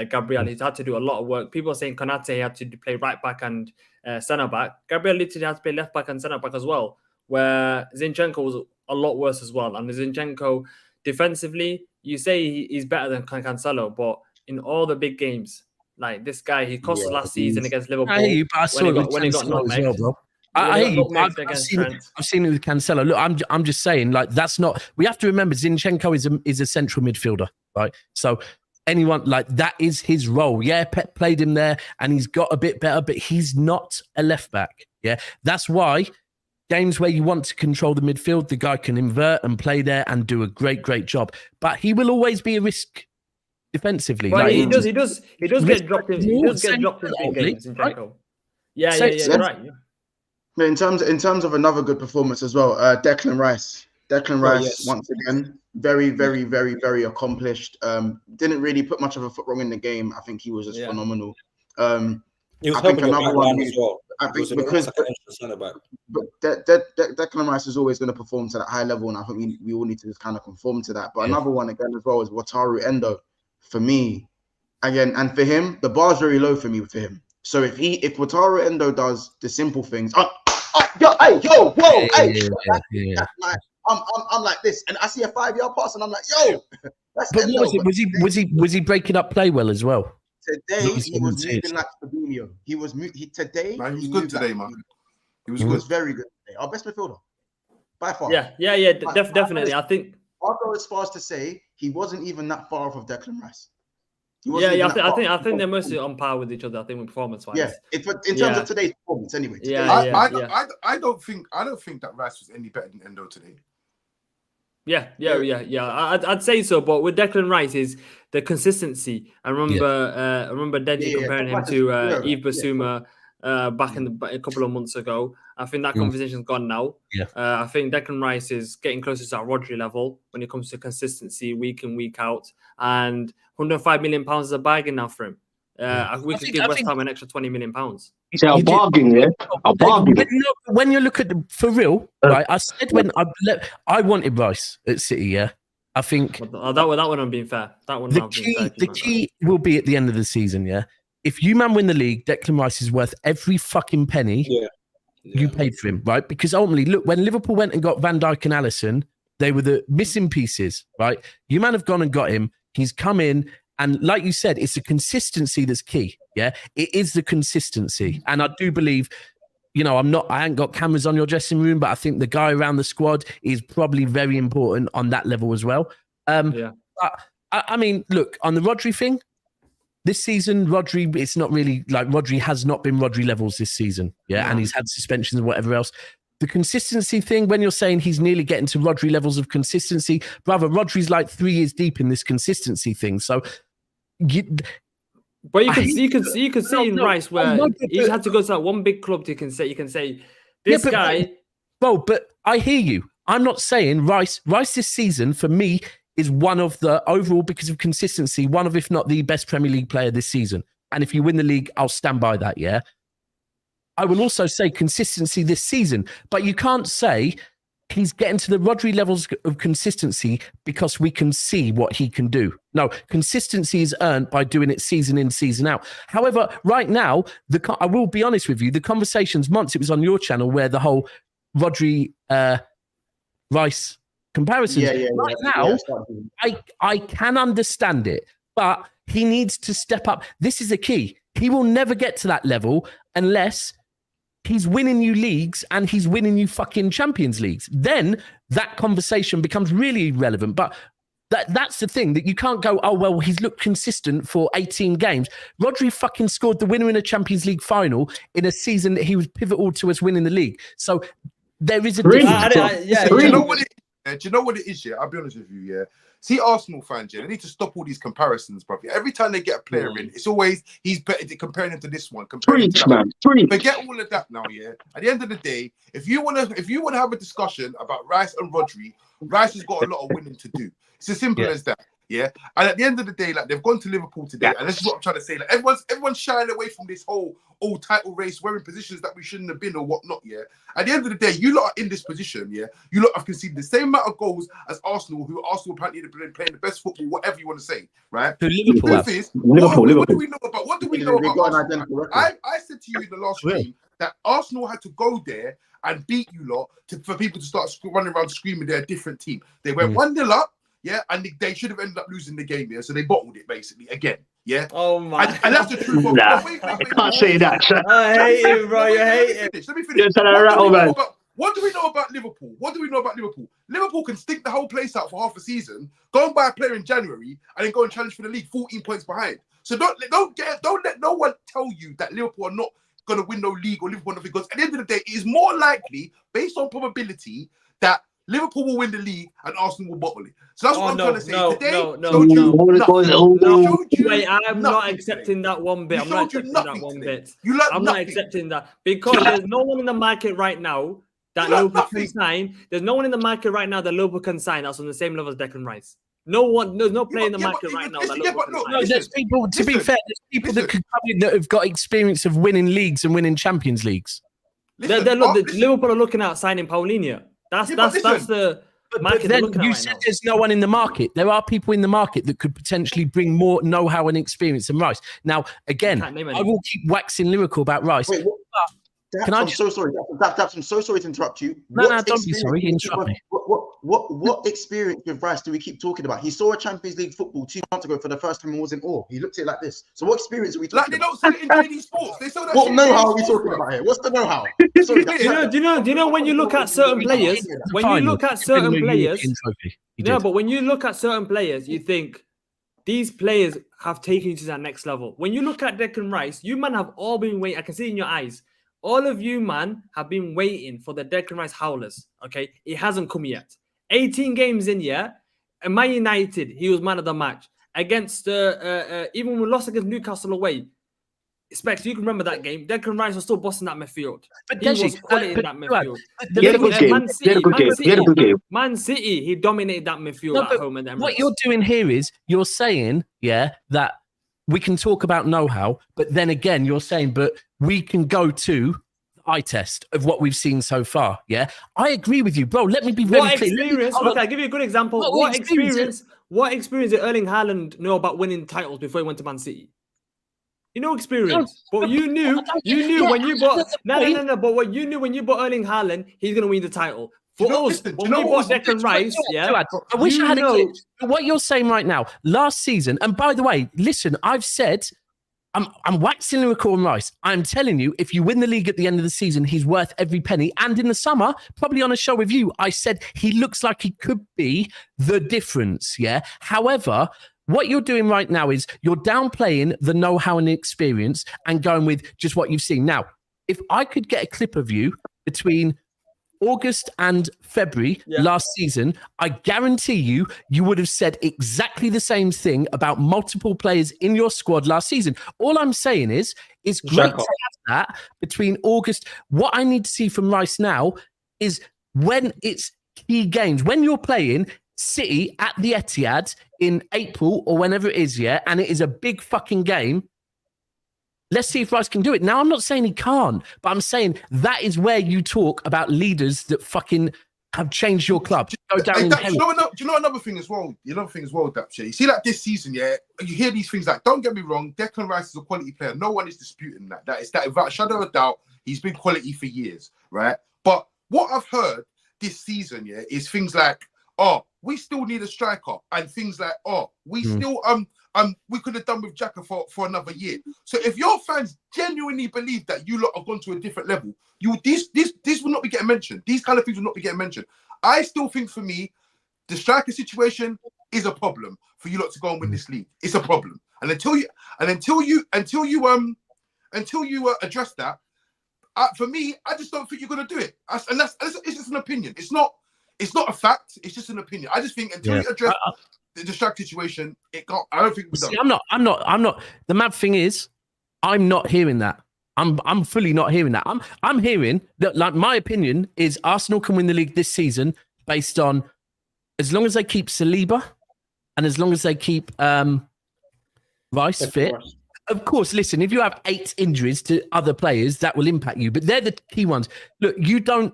Gabriel, he's had to do a lot of work. People are saying Konate had to play right back and centre back. Gabriel literally had to play left back and centre back as well, where Zinchenko was a lot worse as well. And Zinchenko, defensively, you say he's better than Cancelo, but in all the big games, like this guy, he cost us last season against Liverpool. I hear you, but I saw when he got nutmegged. As well, bro. I hear you. I've seen it with Cancelo. Look, I'm just saying, like that's not. We have to remember Zinchenko is a central midfielder, right? So. Anyone like that is his role. Yeah, Pep played him there and he's got a bit better, but he's not a left back. Yeah, that's why games where you want to control the midfield, the guy can invert and play there and do a great job. But he will always be a risk defensively. Well, like, he does get dropped in. He does get dropped in games. Right? Yeah, you're right. Yeah. In terms of another good performance as well, Declan Rice. Once again, very accomplished. Didn't really put much of a foot wrong in the game. I think he was just phenomenal. He was helping another one as well. I think because Declan Rice is always going to perform to that high level, and I think we all need to just kind of conform to that. But another one again as well is Wataru Endo. For me, again, and for him, the bar's very low for me for him. So if Wataru Endo does the simple things, I'm like this, and I see a 5-yard pass, and I'm like, yo. That's but was he breaking up play well as well? Today he was moving like Fabinho. He was good today, man. He was very good today. Our best midfielder by far. Yeah, definitely. I think I'll go as far as to say he wasn't even that far off of Declan Rice. I think they're mostly on par with each other. I think with performance-wise. Yeah, in terms of today's performance, anyway. I don't think that Rice was any better than Endo today. Yeah. I'd say so, but with Declan Rice is the consistency. I remember Deji comparing him to Yves Bissouma back in a couple of months ago. I think that conversation's gone now. Yeah. I think Declan Rice is getting closer to that Rodri level when it comes to consistency week in, week out. And £105 million is a bargain now for him. We could give West Ham an extra £20 million. It's a bargain, yeah. A bargain. When you look at for real, right? I said when I wanted Rice at City, yeah. I think that one I'm being fair. That one the key will be at the end of the season, yeah. If you win the league, Declan Rice is worth every fucking penny you paid for him, right? Because ultimately, look, when Liverpool went and got Van Dijk and Alisson, they were the missing pieces, right? You have gone and got him. He's come in. And like you said, it's the consistency that's key. Yeah, it is the consistency. And I do believe, I ain't got cameras on your dressing room, but I think the guy around the squad is probably very important on that level as well. I mean, look, on the Rodri thing, this season, Rodri, it's not really like Rodri has not been Rodri levels this season. Yeah, and he's had suspensions and whatever else. The consistency thing, when you're saying he's nearly getting to Rodri levels of consistency, brother, Rodri's like 3 years deep in this consistency thing. So, but you can see in Rice where he's had to go to that one big club. You can say this guy. But I hear you. I'm not saying Rice this season for me is one of the overall, because of consistency, one of, if not the best Premier League player this season. And if you win the league, I'll stand by that. Yeah. I will also say consistency this season, but you can't say he's getting to the Rodri levels of consistency because we can see what he can do. No, consistency is earned by doing it season in, season out. However, right now, I will be honest with you, the conversations, once it was on your channel where the whole Rodri Rice comparisons. Right now, I can understand it, but he needs to step up. This is the key. He will never get to that level unless he's winning you leagues and he's winning you fucking Champions Leagues. Then that conversation becomes really relevant. But that's the thing, that you can't go, oh, well, he's looked consistent for 18 games. Rodri fucking scored the winner in a Champions League final in a season that he was pivotal to us winning the league. So there is a difference. Do you know what it is? Do you know what it is? Yeah, I'll be honest with you. Yeah, see, Arsenal fans, yeah, they need to stop all these comparisons, bro. Every time they get a player in, it's always he's better, comparing him to this one. Forget all of that now. Yeah, at the end of the day, if you wanna have a discussion about Rice and Rodri, Rice has got a lot of winning to do. It's as simple as that. Yeah, and at the end of the day, like, they've gone to Liverpool today, and this is what I'm trying to say. Like, everyone's shying away from this whole title race. We're in positions that we shouldn't have been or whatnot. Yeah, at the end of the day, you lot are in this position. Yeah, you lot have conceded the same amount of goals as Arsenal, who Arsenal apparently have been playing the best football, whatever you want to say, right? Liverpool. What do we know about? What do we know about Arsenal? I said to you in the last stream that Arsenal had to go there and beat you lot for people to start running around screaming they're a different team. They went 1-0 up. Yeah, and they should have ended up losing the game, yeah. So they bottled it basically again, yeah. Oh my! And that's the truth. Nah, I can't say that. I hate him, bro. You hate him. Let me finish. What do we know about Liverpool? What do we know about Liverpool? Liverpool can stink the whole place out for half a season, go and buy a player in January, and then go and challenge for the league 14 points behind. So don't let no one tell you that Liverpool are not going to win no league or Liverpool, because at the end of the day, it is more likely, based on probability, that Liverpool will win the league and Arsenal will bottle it. So that's what I'm trying to say. Wait, I'm not accepting that one bit. I'm not accepting that one bit. I'm not accepting that, because there's no one in the market right now that Liverpool can sign. There's no one in the market right now that Liverpool can sign that's on the same level as Declan Rice. No one, there's no player in the market right now that Liverpool can sign. No, there's people, to be fair, there's people that could come in that have got experience of winning leagues and winning Champions Leagues. Liverpool are looking at signing Paulinho. That's the market. But then you said there's no one in the market. There are people in the market that could potentially bring more know-how and experience than Rice. Now, again, I will keep waxing lyrical about Rice. Wait, I'm so sorry. I'm so sorry to interrupt you. No, don't be sorry. Interrupt me. What experience with Rice do we keep talking about? He saw a Champions League football 2 months ago for the first time and was in awe. He looked at it like this. So what experience are we talking about? Like, they don't say it in JD Sports. They sell that. What know-how are we talking about here? What's the know-how? Sorry, do you know when you look at certain players, but when you look at certain players, you think these players have taken you to that next level. When you look at Declan Rice, you man have all been waiting. I can see in your eyes. All of you, man, have been waiting for the Declan Rice howlers, okay? It hasn't come yet. 18 games in, yeah. And Man United, he was man of the match. Against, even when we lost against Newcastle away, Specs, you can remember that game. Declan Rice was still bossing that midfield. But He was quality in that midfield. He had a good game. He had a good game. He had a good game. Man City, he dominated that midfield at home. And what you're doing here is you're saying, yeah, that we can talk about know-how, but then again, you're saying, but we can go to eye test of what we've seen so far. Yeah, I agree with you, bro. Let me be very clear. Experience? Okay, I'll give you a good example. What experience did Erling Haaland know about winning titles before he went to Man City? You know experience, but you knew when you bought no. But what you knew when you bought Erling Haaland, he's gonna win the title. For us, when we bought Declan Rice, yeah. I wish I had a clue. What you're saying right now, last season, and by the way, listen, I've said, I'm waxing lyrical on Rice. I'm telling you, if you win the league at the end of the season, he's worth every penny. And in the summer, probably on a show with you, I said he looks like he could be the difference. Yeah. However, what you're doing right now is you're downplaying the know-how and the experience and going with just what you've seen. Now, if I could get a clip of you between August and February last season, I guarantee you would have said exactly the same thing about multiple players in your squad last season. All I'm saying is it's great to have that between August. What I need to see from Rice now is when it's key games, when you're playing City at the Etihad in April or whenever it is, yeah, and it is a big fucking game. Let's see if Rice can do it. Now, I'm not saying he can't, but I'm saying that is where you talk about leaders that fucking have changed your club. Go down do you know another thing as well? Dapshay. You see, like this season, yeah, you hear these things like, don't get me wrong, Declan Rice is a quality player. No one is disputing that. That is that without a shadow of a doubt, he's been quality for years, right? But what I've heard this season, yeah, is things like, oh, we still need a striker, and things like, oh, we still we could have done with Xhaka for another year. So if your fans genuinely believe that you lot have gone to a different level, this will not be getting mentioned. These kind of things will not be getting mentioned. I still think, for me, the striker situation is a problem for you lot to go and win this league. It's a problem, and until you address that, for me, I just don't think you're going to do it. And it's just an opinion. It's not a fact. It's just an opinion. I just think until you address the strike situation, it can't. I don't think we're done. I'm not. The mad thing is, I'm not hearing that. I'm fully not hearing that. I'm hearing that, like, my opinion is Arsenal can win the league this season based on as long as they keep Saliba and as long as they keep Rice fit. Of course, listen, if you have 8 injuries to other players, that will impact you. But they're the key ones. Look, you don't.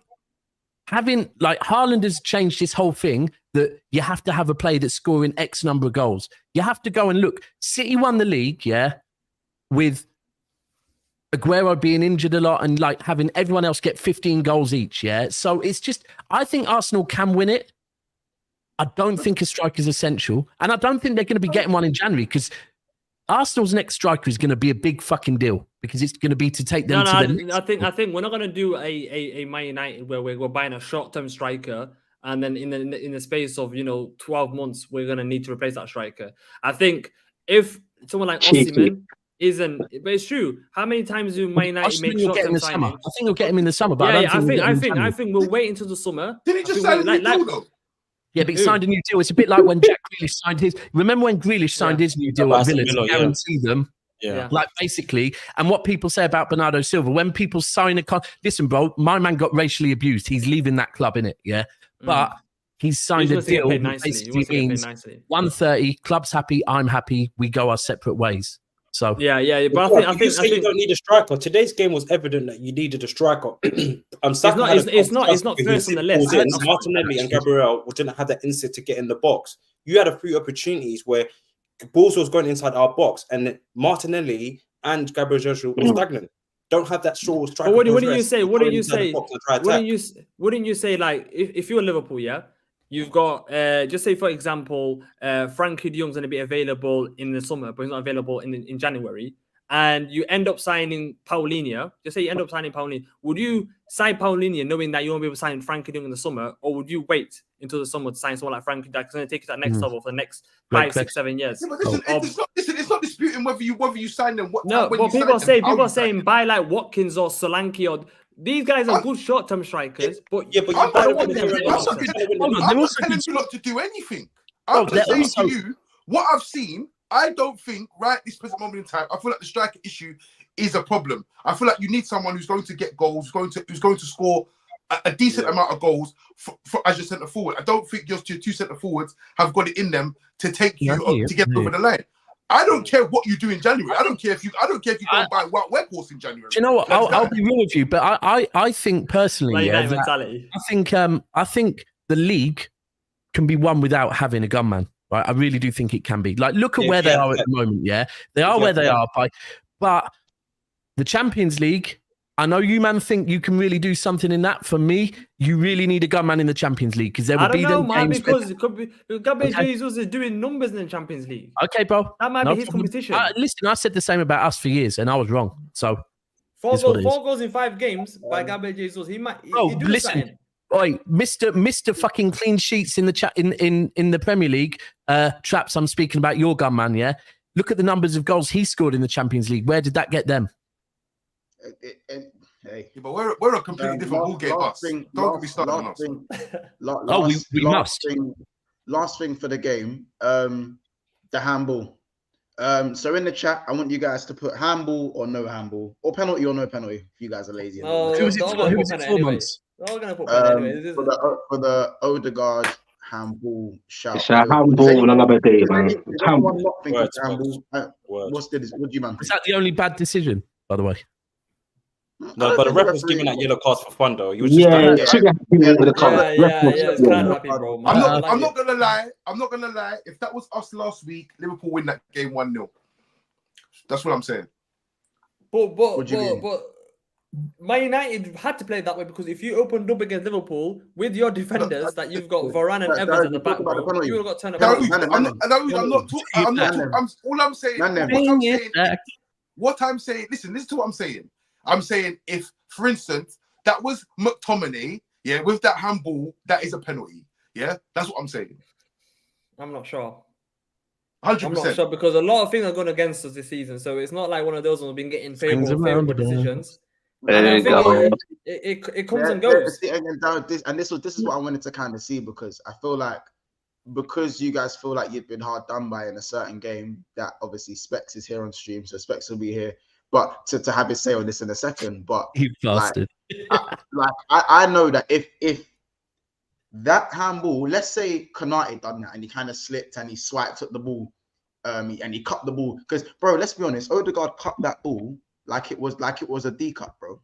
Having, like, Haaland has changed this whole thing that you have to have a player that's scoring X number of goals. You have to go and look. City won the league, yeah, with Aguero being injured a lot and, like, having everyone else get 15 goals each, yeah? So it's just, I think Arsenal can win it. I don't think a striker is essential. And I don't think they're going to be getting one in January because Arsenal's next striker is going to be a big fucking deal because it's going to be to take them to the next. I think we're not going to do a Man United where we're buying a short-term striker and then in the space of 12 months we're going to need to replace that striker. I think if someone like Osimhen isn't, but it's true. How many times do Man United make short-term signings? I think you'll get him in the summer, but I think we'll wait until the summer. Did he just sign a new deal though? Yeah, but he signed a new deal. It's a bit like when Jack Grealish signed his. Remember when Grealish signed his new deal at Villa to guarantee them? Yeah. Like, basically, and what people say about Bernardo Silva, when people sign listen, bro, my man got racially abused. He's leaving that club, innit? Yeah. But he's signed a deal that basically means 130, club's happy, I'm happy, we go our separate ways. So yeah. But I think you don't need a striker. Today's game was evident that you needed a striker. It's not first on the list. Martinelli and Gabriel didn't have that instinct to get in the box. You had a few opportunities where balls was going inside our box, and Martinelli and Gabriel Jesus were stagnant. Don't have that sort of striker. What didn't you say? Wouldn't you say, like, if you're Liverpool, yeah? You've got, just say, for example, Frankie de Jong's going to be available in the summer, but he's not available in January. And you end up signing Paulinho. Just say you end up signing Paulinho. Would you sign Paulinho knowing that you won't be able to sign Frankie de Jong in the summer? Or would you wait until the summer to sign someone like Frankie that's going to take you to that next level for the next 5, 6, 7 years? Yeah, but it's not disputing whether you sign them. But people are saying buy like Watkins or Solanke or These guys are good short-term strikers, but yeah, but I'm you gotta not win telling the you- I'm not telling you not to do anything. I'm Bro, just saying they're to you what I've seen. I don't think this present moment in time. I feel like the striker issue is a problem. I feel like you need someone who's going to get goals, who's going to score a decent amount of goals for as your centre forward. I don't think your two centre forwards have got it in them to take you to get over the line. I don't care what you do in January. I don't care if you go and buy a workhorse in January. Do you know what? I'll be real with you, but I think personally, mentality. I think the league can be won without having a gunman. Right? I really do think it can be. Like, look at where they are at the moment. Yeah, they are where they are. But the Champions League, I know you man think you can really do something in that. For me, you really need a gunman in the Champions League because there will be them games because it could be Gabriel Jesus is doing numbers in the Champions League. Okay, bro. That might be his competition. Listen, I said the same about us for years, and I was wrong. So 4 goals in 5 games by Gabriel Jesus. He might. Listen. Oi, Mr. fucking clean sheets in the chat in the Premier League. Traps, I'm speaking about your gunman, yeah? Look at the numbers of goals he scored in the Champions League. Where did that get them? Hey, but we're a completely different ball game. Don't get me started on us. We must. Last thing for the game, the handball. So in the chat, I want you guys to put handball or no handball, or penalty or no penalty. If you guys are lazy. Who was it for months? We're gonna put anyway. For the Odegaard handball shout. It's a handball another day, man. Anyone not think it's handball? What do you man? Is that the only bad decision, by the way? No, but the ref was giving that yellow card for fun, though. You was It's kind of happy, bro. I'm not gonna lie. If that was us last week, Liverpool win that game 1-0. That's what I'm saying. But Man United had to play it that way because if you opened up against Liverpool with your defenders that you've got Varane and Evans at the back, bro, you would have got turned around. What I'm saying, listen to what I'm saying. I'm saying if, for instance, that was McTominay, with that handball, that is a penalty. Yeah, that's what I'm saying. I'm not sure. 100%. I'm not sure because a lot of things are going against us this season, so it's not like one of those ones we've been getting favorable decisions. It comes and goes. And this is what I wanted to kind of see because I feel like you guys feel like you've been hard done by in a certain game that obviously Specs is here on stream, so Specs will be here. But to have his say on this in a second, but you bastard. I know that if that handball, let's say Konate done that and he kind of slipped and he swiped at the ball, and he cut the ball because, bro, let's be honest, Odegaard cut that ball like it was a D cut, bro.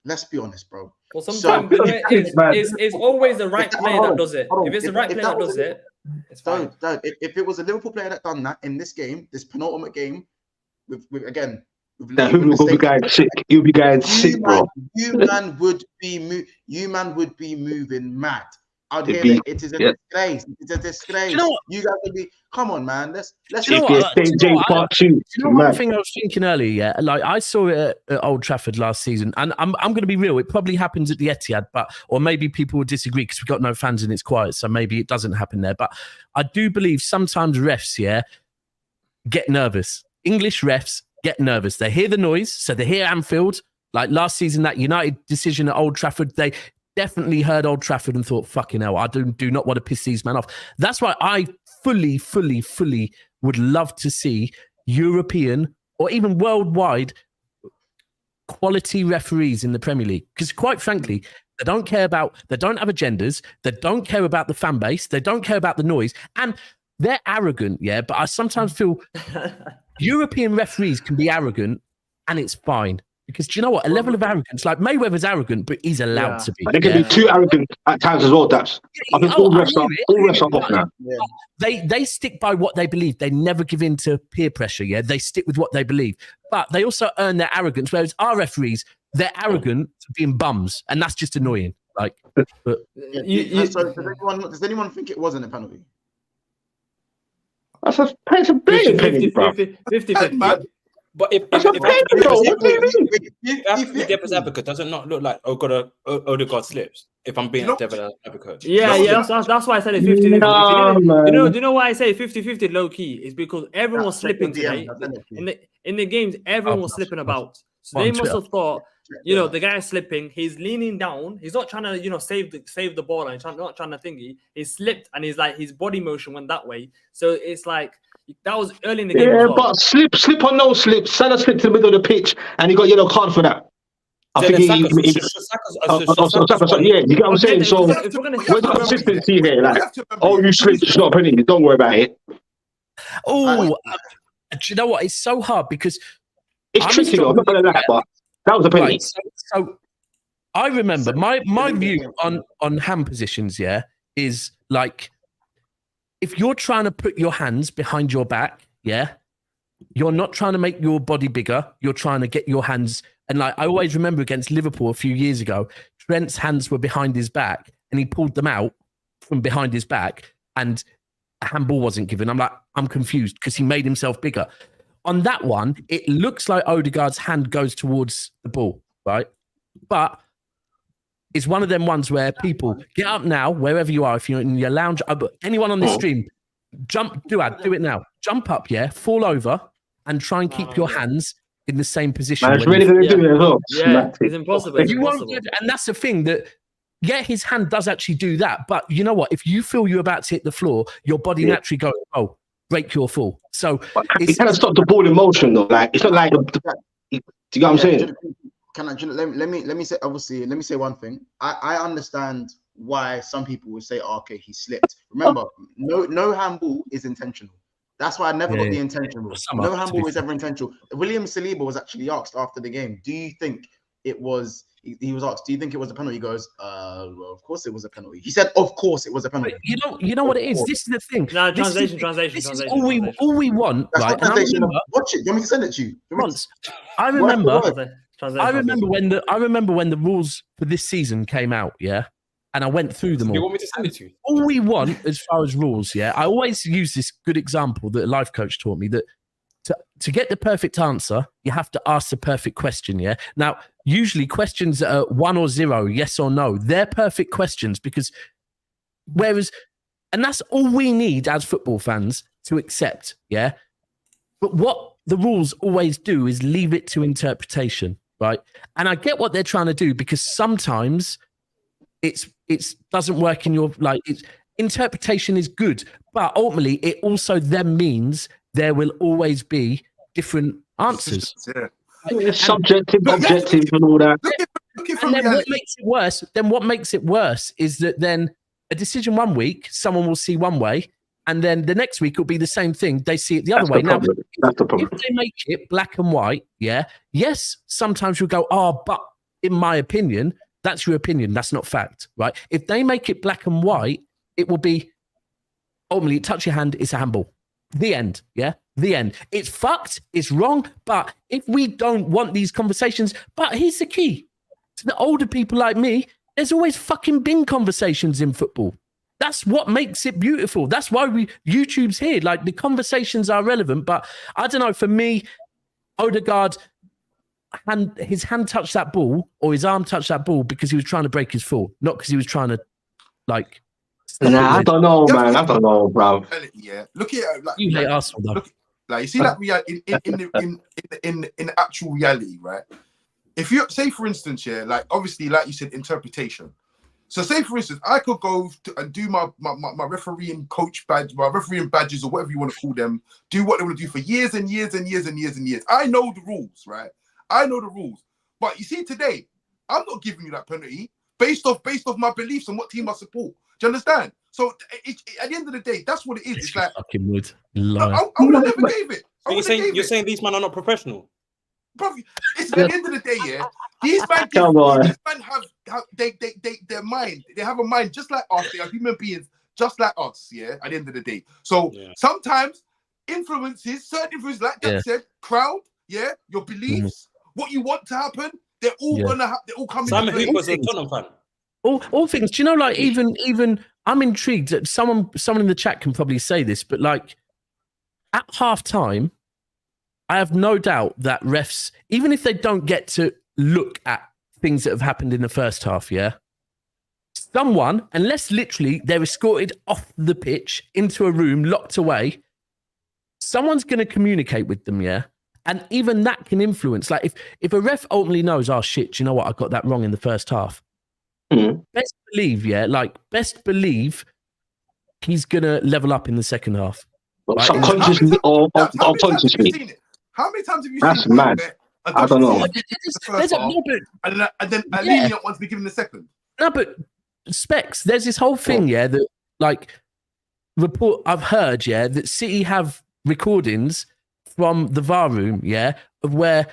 Let's be honest, bro. Well, sometimes it's always the right player that does it. If it's the right player that does it, it's fine. If it was a Liverpool player that done that in this game, this penultimate game, with again. You'll be going sick, bro. You man would be moving mad. I'd hear that it is a disgrace. It's a disgrace. You guys would be. Come on, man. Let's. You know what? One thing I was thinking earlier, yeah, like I saw it at Old Trafford last season, and I'm going to be real. It probably happens at the Etihad, or maybe people will disagree because we've got no fans and it's quiet, so maybe it doesn't happen there. But I do believe sometimes refs, get nervous. English refs get nervous. They hear the noise, so they hear Anfield. Like last season, that United decision at Old Trafford, they definitely heard Old Trafford and thought, fucking hell, I do not want to piss these men off. That's why I fully would love to see European or even worldwide quality referees in the Premier League. Because quite frankly, they don't have agendas, they don't care about the fan base, they don't care about the noise, and they're arrogant, but I sometimes feel European referees can be arrogant and it's fine. Because do you know what? A level of arrogance, like Mayweather's arrogant, but he's allowed to be. They can be too arrogant at times as well, Daps. I think all refs are off now. They stick by what they believe. They never give in to peer pressure, They stick with what they believe. But they also earn their arrogance, whereas our referees, they're arrogant for being bums, and that's just annoying. Like, but does anyone think it wasn't a penalty? It's a big penalty, bro. 50-50. But if devil's advocate, does it not look like Odegaard slips? If I'm being a devil's advocate, that's why I said it 50-50. Do you know why I say 50-50 low key? Is because everyone was slipping today. In the games, everyone was slipping about. So they must have thought you know, the guy is slipping. He's leaning down. He's not trying to, you know, save the ball and not trying to thingy. He slipped and he's like his body motion went that way. So it's like that was early in the game. Yeah, as well. but slip or no slip, Salah slipped to the middle of the pitch and he got yellow card for that. I think yeah, you get what I'm saying? So where's the consistency here? Like, oh, you slipped, it's not a penalty. Don't worry about it. Oh, do you know what? It's so hard because it's tricky though. I'm not gonna lie, but that was a penalty. Right, so I remember my view on hand positions, yeah, is like if you're trying to put your hands behind your back, yeah, you're not trying to make your body bigger. You're trying to get your hands. And like I always remember against Liverpool a few years ago, Trent's hands were behind his back and he pulled them out from behind his back and a handball wasn't given. I'm like, I'm confused because he made himself bigger. On that one, it looks like Odegaard's hand goes towards the ball, right? But it's one of them ones where people get up now, wherever you are, if you're in your lounge, anyone on this stream, jump, do it now. Jump up, yeah, fall over and try and keep your hands in the same position. Man, it's really going to do it as well. Yeah, it's impossible. You won't get, and that's the thing that, yeah, his hand does actually do that. But you know what? If you feel you're about to hit the floor, your body naturally goes, oh, break your fall. So it kind of stopped the ball in motion though. Like it's not like do you get what I'm saying? Let me say, obviously, let me say one thing. I understand why some people would say, oh, okay, he slipped. Remember, no handball is intentional. That's why I never got the intentional. No handball is ever intentional. William Saliba was actually asked after the game, do you think it was, he was asked, do you think it was a penalty? He goes, well, of course it was a penalty. He said, of course it was a penalty. You know what it is? This is the thing. No, translation. This is all we want, That's right? not translation. Watch it. You want me to send it to you? I remember Translation. when the rules for this season came out, yeah? And I went through them all. You want me to send it to you? All we want as far as rules, yeah? I always use this good example that a life coach taught me that to get the perfect answer, you have to ask the perfect question, yeah? Now, usually questions that are 1 or 0, yes or no, they're perfect questions because and that's all we need as football fans to accept, yeah? But what the rules always do is leave it to interpretation, right? And I get what they're trying to do because sometimes it doesn't work in your, like, interpretation is good, but ultimately it also then means there will always be different answers. Subjective, objective, and all that. And then what makes it worse is that then a decision one week, someone will see one way, and then the next week it'll be the same thing. They see it the other way. Now, that's the problem. If they make it black and white, yeah, yes, sometimes you'll go, oh, but in my opinion, that's your opinion. That's not fact, right? If they make it black and white, it will be ultimately touch your hand, it's a handball. The end, yeah? The end. It's fucked, it's wrong, but if we don't want these conversations, but here's the key. To the older people like me, there's always fucking been conversations in football. That's what makes it beautiful. That's why YouTube's here. Like, the conversations are relevant, but I don't know, for me, Odegaard, his hand touched that ball, or his arm touched that ball because he was trying to break his fall, not because he was trying to, like... Nah, I don't know, man. I don't know, bro. Yeah, look at it. Like, you hate Arsenal, though. Like, you see that in the actual reality, right? If you say, for instance, yeah, like obviously, like you said, interpretation. So, say for instance, I could go and do my refereeing coach badge, my refereeing badges, or whatever you want to call them. Do what they want to do for years and years and years and years and years. I know the rules, right? I know the rules. But you see, today, I'm not giving you that penalty based off my beliefs and what team I support. Do you understand? So at the end of the day, that's what it is. It's like fucking would. I would have never gave it. You're saying these men are not professional? Bro, it's at the end of the day, yeah. These men have their mind. They have a mind just like us. They are human beings just like us, yeah. At the end of the day, so sometimes certain influences, like that said, crowd, yeah, your beliefs, what you want to happen, they're all gonna have. They all come into play. Simon Hooper's a Tottenham fan. All things. Do you know, like, even I'm intrigued that someone in the chat can probably say this, but like at half time, I have no doubt that refs, even if they don't get to look at things that have happened in the first half, yeah, someone, unless literally they're escorted off the pitch into a room, locked away, someone's going to communicate with them, yeah, And even that can influence. Like if a ref ultimately knows, oh shit, do you know what? I got that wrong in the first half. Best believe he's gonna level up in the second half. Right? Subconsciously or unconsciously. How many times have you That's seen mad. I don't know. The first half, and then a lenient one's be given the second? No, but Specs, there's this whole thing, that like I've heard, that City have recordings from the VAR room, of where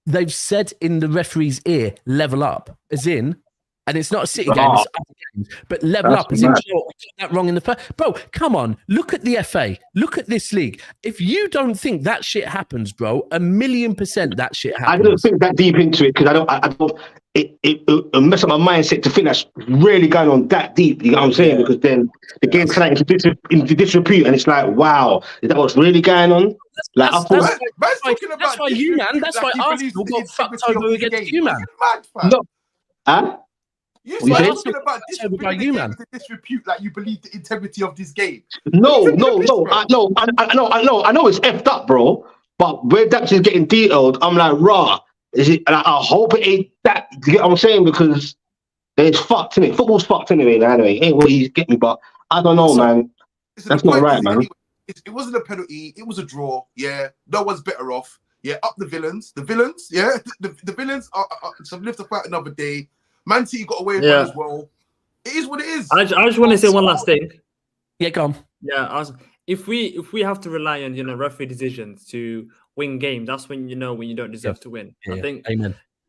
they've said in the referee's ear, level up, as in, and it's not a City game, it's other games, but level up as in, I got that wrong in the first. Bro, come on, look at the FA, look at this league. If you don't think that shit happens, bro, 1,000,000% that shit happens. I don't think that deep into it because I don't. It mess up my mindset to think that's really going on that deep. You know what I'm saying? Because then the game's kind of into disrepute, and it's like, wow, is that what's really going on? Like, that's why you, man. That's why Arsenal got fucked over against you, man. No, You're talking about disrepute, like you believe the integrity of this game. No. I know it's effed up, bro. But where that's just getting detailed, I'm like, rah. Is it? I hope it ain't that. You get what I'm saying? Because it's fucked, innit? Football's fucked anyway. Anyway, ain't what you get me, but I don't know, man. That's not right, man. It wasn't a penalty. It was a draw. Yeah, no one's better off. Yeah, up the villains. The villains. Yeah, the villains are some live to fight another day. Man City got away with it as well. It is what it is. I just want to say one last thing. Yeah, go on. Yeah, if we have to rely on referee decisions to win games, that's when when you don't deserve to win. I think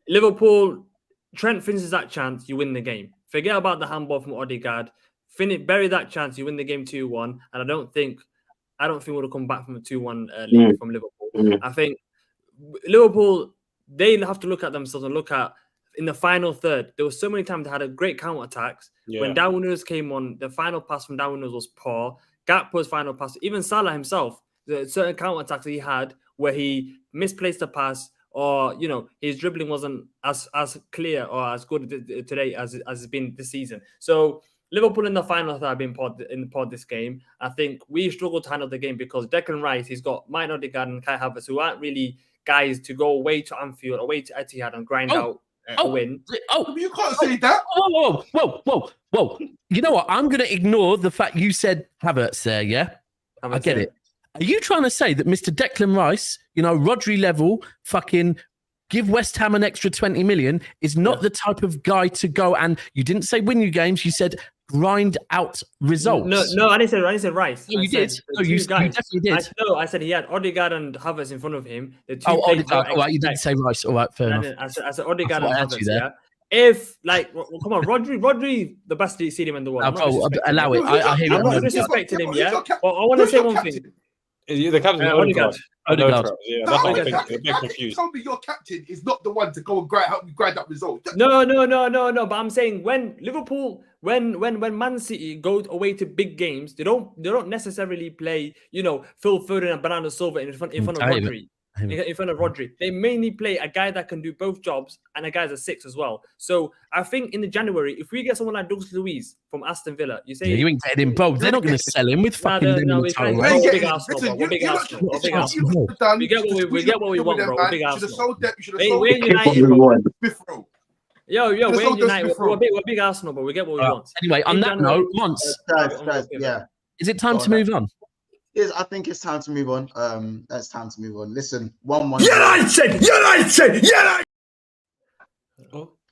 Liverpool, Trent finishes that chance, you win the game. Forget about the handball from Odegaard. Bury that chance, you win the game 2-1. And I don't think we'll come back from a 2-1 lead from Liverpool. I think Liverpool, they have to look at themselves and look at in the final third. There were so many times they had a great counter attacks. When Darwin Núñez came on, the final pass from Darwin Núñez was poor. Gakpo's final pass, even Salah himself, the certain counter attacks that he had where he misplaced a pass, or his dribbling wasn't as clear or as good today as it's been this season. So Liverpool in the final third have been pod this game. I think we struggled to handle the game because Declan Rice, he's got Martin Odegaard and Kai Havertz, who aren't really guys to go away to Anfield, away to Etihad and grind out a win. You can't say that. Whoa. You know what? I'm going to ignore the fact you said Havertz there, yeah? I get it. Are you trying to say that Mr. Declan Rice, Rodri level, fucking give West Ham an extra 20 million is not the type of guy to go, and you didn't say win you games, you said grind out results. No, I didn't say Rice. No, you did. No, you definitely did. I said he had Odegaard and Havertz in front of him. Odegaard. All right, you didn't say Rice. All right, fair enough. I said Odegaard and Havertz, yeah. If, come on, Rodri, the best CDM in the world. Allow it. I hear I'm not disrespecting him, yeah? But I want to say one thing. The captain Odegaard. Yeah, that's what I'm thinking. A bit confused. Tell me your captain is not the one to go and help you grind that result. No. But I'm saying when Liverpool, when Man City go away to big games, they don't necessarily play, Phil Foden and Bernardo Silva in front of Rodri. In front of Rodri, they mainly play a guy that can do both jobs and a guy that's a 6 as well. So I think in the January, if we get someone like Douglas Luiz from Aston Villa, you say you ain't getting him both. They're not going to sell him with fucking. No, we're big Arsenal. We get what we want, bro. We're big Arsenal. We're United, bro. Yo, we're United. We're big Arsenal, but we get what we want. Anyway, on that note, is it time to move on? I think it's time to move on. It's time to move on. Listen, 1-1. United.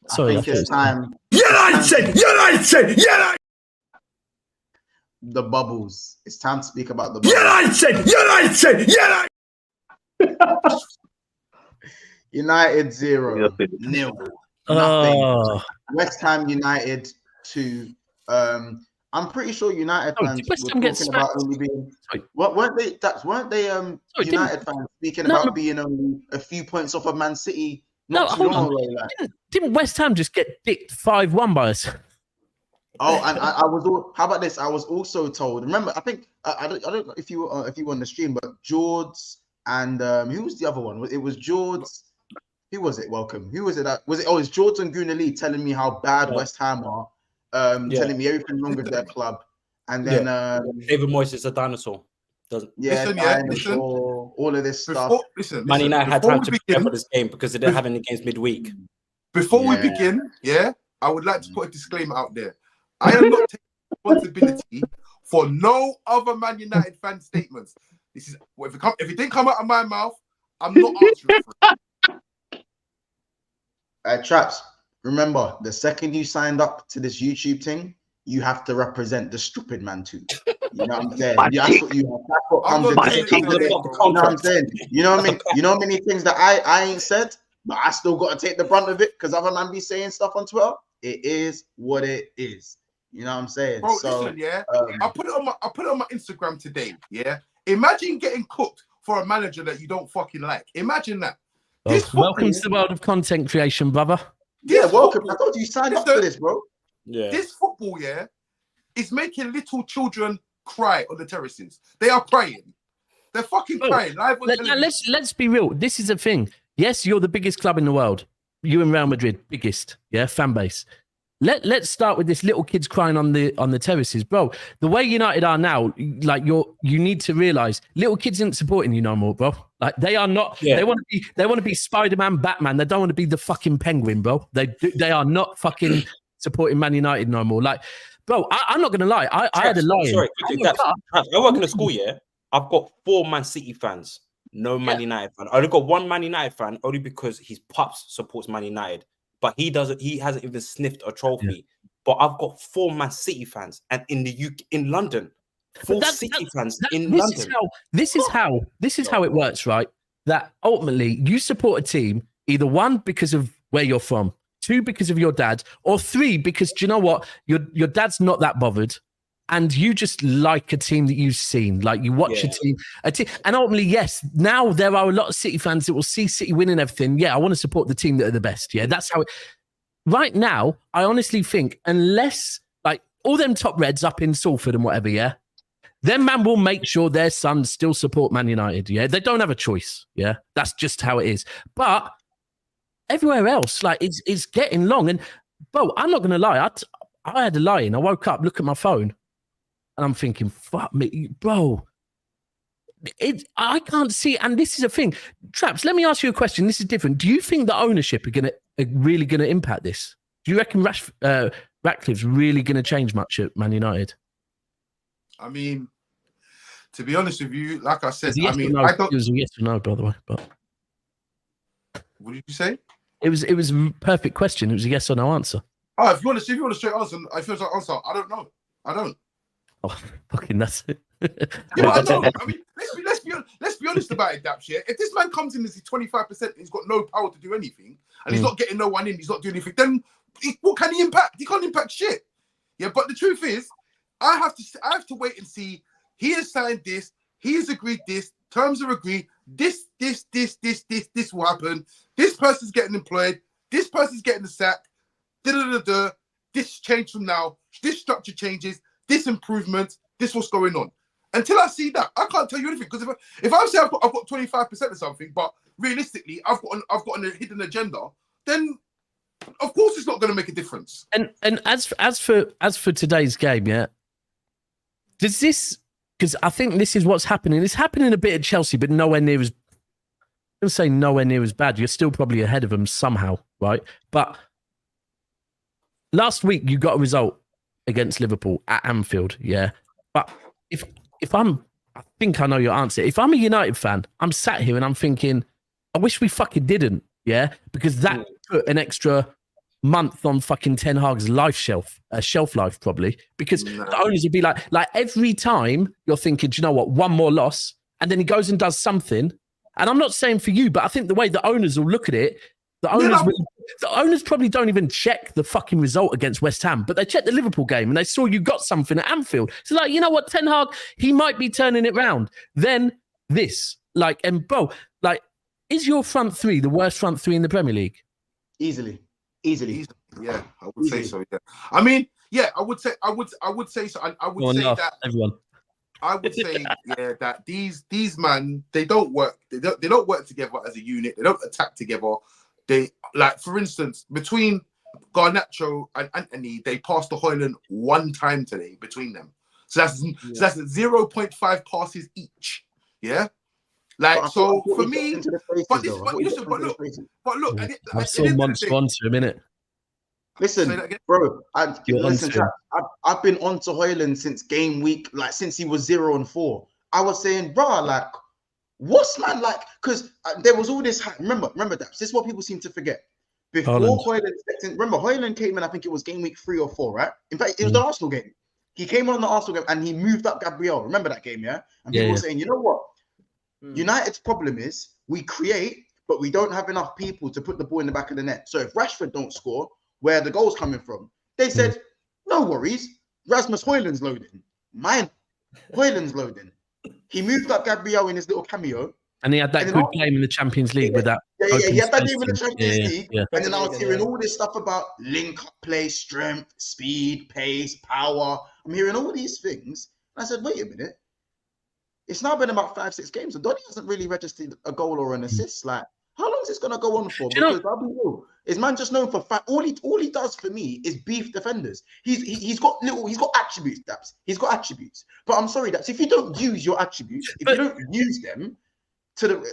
Sorry, I think it's time. United. The bubbles. It's time to speak about the bubbles. United 0-0. Nothing. West Ham United 2. I'm pretty sure United fans were talking about only being. Weren't they? United fans speaking about being only a few points off of Man City. Hold on. Didn't West Ham just get dicked 5-1 by us? Oh, and I was. How about this? I was also told. Remember, I think I don't know if you were on the stream, but George and who was the other one? It was George. Who was it? Welcome. Who was it? It's George and Gunali telling me how bad West Ham are. Telling me everything wrong with their club, and then David Moyes is a dinosaur. Doesn't. Listen. All of this stuff. Man United had time to prepare for this game because they didn't have any games midweek. Before we begin, I would like to put a disclaimer out there. I am not taking responsibility for no other Man United fan statements. This is if it didn't come out of my mouth, I'm not answering for it. Traps, remember, the second you signed up to this YouTube thing, you have to represent the stupid man too. You know what I'm saying? That's what you have. That's what comes with this. You know what I'm saying? You know what I mean? You know many things that I ain't said, but I still got to take the brunt of it because other man be saying stuff on Twitter. It is what it is. You know what I'm saying? Bro, listen, I put it on my Instagram today. Yeah, imagine getting cooked for a manager that you don't fucking like. Imagine that. Welcome to the world of content creation, brother. Welcome. I thought you signed up for this, bro. Yeah. This football, is making little children cry on the terraces. They are crying. They're fucking crying. Let's be real. This is a thing. Yes, you're the biggest club in the world. You and Real Madrid, biggest, fan base. Let's start with this little kids crying on the terraces, bro. The way United are now, like you need to realize little kids aren't supporting you no more, bro. Like they are not. Yeah. They want to be Spider-Man, Batman. They don't want to be the fucking Penguin, bro. They are not fucking supporting Man United no more. Like, bro, I'm not gonna lie. I had a lie. Sorry, I work in a school. I've got 4 Man City fans, no Man United fan. I only got 1 Man United fan, only because his pups supports Man United. But he hasn't even sniffed a trophy. Yeah. But I've got 4 Man City fans, and in the UK, in London, 4 City fans in London. This is how it works, right? That ultimately you support a team either 1 because of where you're from, 2 because of your dad, or 3 because do you know what? Your dad's not that bothered. And you just like a team that you've seen, like you watch a team, and ultimately, yes. Now there are a lot of City fans that will see City winning everything. Yeah, I want to support the team that are the best. Yeah, that's how it. Right now, I honestly think unless like all them top reds up in Salford and whatever, then man will make sure their sons still support Man United. Yeah, they don't have a choice. Yeah, that's just how it is. But everywhere else, like it's getting long. And bro, I'm not gonna lie. I had a lie-in. I woke up, look at my phone. And I'm thinking, fuck me, bro. I can't see. And this is a thing. Traps, let me ask you a question. This is different. Do you think the ownership are really going to impact this? Do you reckon Ratcliffe's really going to change much at Man United? I mean, to be honest with you, like I said, it was a yes or no, by the way. But what did you say? It was a perfect question. It was a yes or no answer. Oh, if you want a straight answer, I don't know. I don't. Oh, fucking that's it. I don't. I mean, let's be honest about it, Daps. Yeah, if this man comes in as he's 25% and he's got no power to do anything, and he's not getting no one in, he's not doing anything, then what can he impact? He can't impact shit. Yeah, but the truth is, I have to wait and see. He has signed this. He has agreed this. Terms are agreed. This will happen. This person's getting employed. This person's getting the sack. This change from now. This structure changes. This improvement, this what's going on. Until I see that, I can't tell you anything. Because if I say I've got 25% of something, but realistically I've got a hidden agenda, then of course it's not going to make a difference. And as for today's game, does this? Because I think this is what's happening. It's happening a bit at Chelsea, but nowhere near as. I'm going to say nowhere near as bad. You're still probably ahead of them somehow, right? But last week you got a result against Liverpool at Anfield, But if I think I know your answer. If I'm a United fan, I'm sat here and I'm thinking, I wish we fucking didn't, because that put an extra month on fucking Ten Hag's shelf life probably, because the owners would be like every time you're thinking, do you know what, 1 more loss, and then he goes and does something. And I'm not saying for you, but I think the way the owners will look at it, the owners probably don't even check the fucking result against West Ham, but they checked the Liverpool game and they saw you got something at Anfield. So like, you know what, Ten Hag, he might be turning it round. Then this, and bro, is your front 3 the worst front 3 in the Premier League? Easily. Yeah, I would say so. Yeah, I mean, I would say so. I would say that everyone. I would say that these man, they don't work. They don't work together as a unit. They don't attack together. They, for instance, between Garnacho and Anthony, they passed the Hoyland 1 time today between them. So that's 0.5 passes each. Yeah. Like, so for me, but look, I saw Monster onto a minute. Listen, bro, I've been on to Højlund since game week, like since he was 0-4. I was saying, bro, like, what's man like? Because there was all this. Remember that. This is what people seem to forget. Before Højlund stepped in, remember Højlund came in. I think it was game week 3 or 4, right? In fact, it was the Arsenal game. He came on the Arsenal game and he moved up Gabriel. Remember that game, yeah? And people were saying, you know what? United's problem is we create, but we don't have enough people to put the ball in the back of the net. So if Rashford don't score, where the goal's coming from, they said, no worries. Rasmus Højlund's loading. Højlund's loading. He moved up Gabriel in his little cameo. And he had that good game in the Champions League with that. He had that game in the Champions League. And then I was hearing all this stuff about link-up play, strength, speed, pace, power. I'm hearing all these things. And I said, wait a minute. It's now been about 5-6 games. And Donny hasn't really registered a goal or an assist. Like, how long is this going to go on for? Because I'll be real. Is man just known for all he does for me is beef defenders. He's got attributes, Daps. He's got attributes. But I'm sorry, Daps, if you don't use your attributes, if you don't use them to the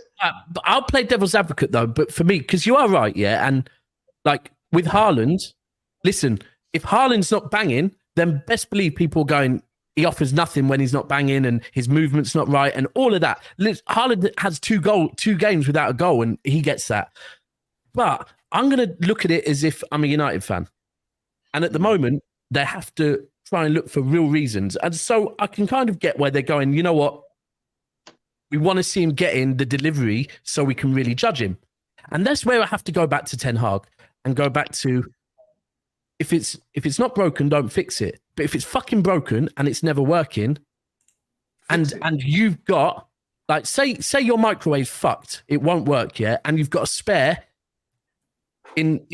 I'll play devil's advocate though, but for me, because you are right, yeah. And like with Haaland, listen, if Haaland's not banging, then best believe people are going, he offers nothing when he's not banging and his movement's not right and all of that. Haaland has two games without a goal and he gets that. But I'm going to look at it as if I'm a United fan. And at the moment, they have to try and look for real reasons. And so I can kind of get where they're going, you know what? We want to see him getting the delivery so we can really judge him. And that's where I have to go back to Ten Hag and go back to, if it's not broken, don't fix it. But if it's fucking broken and it's never working, and you've got, like, say your microwave's fucked, it won't work, yeah, and you've got a spare in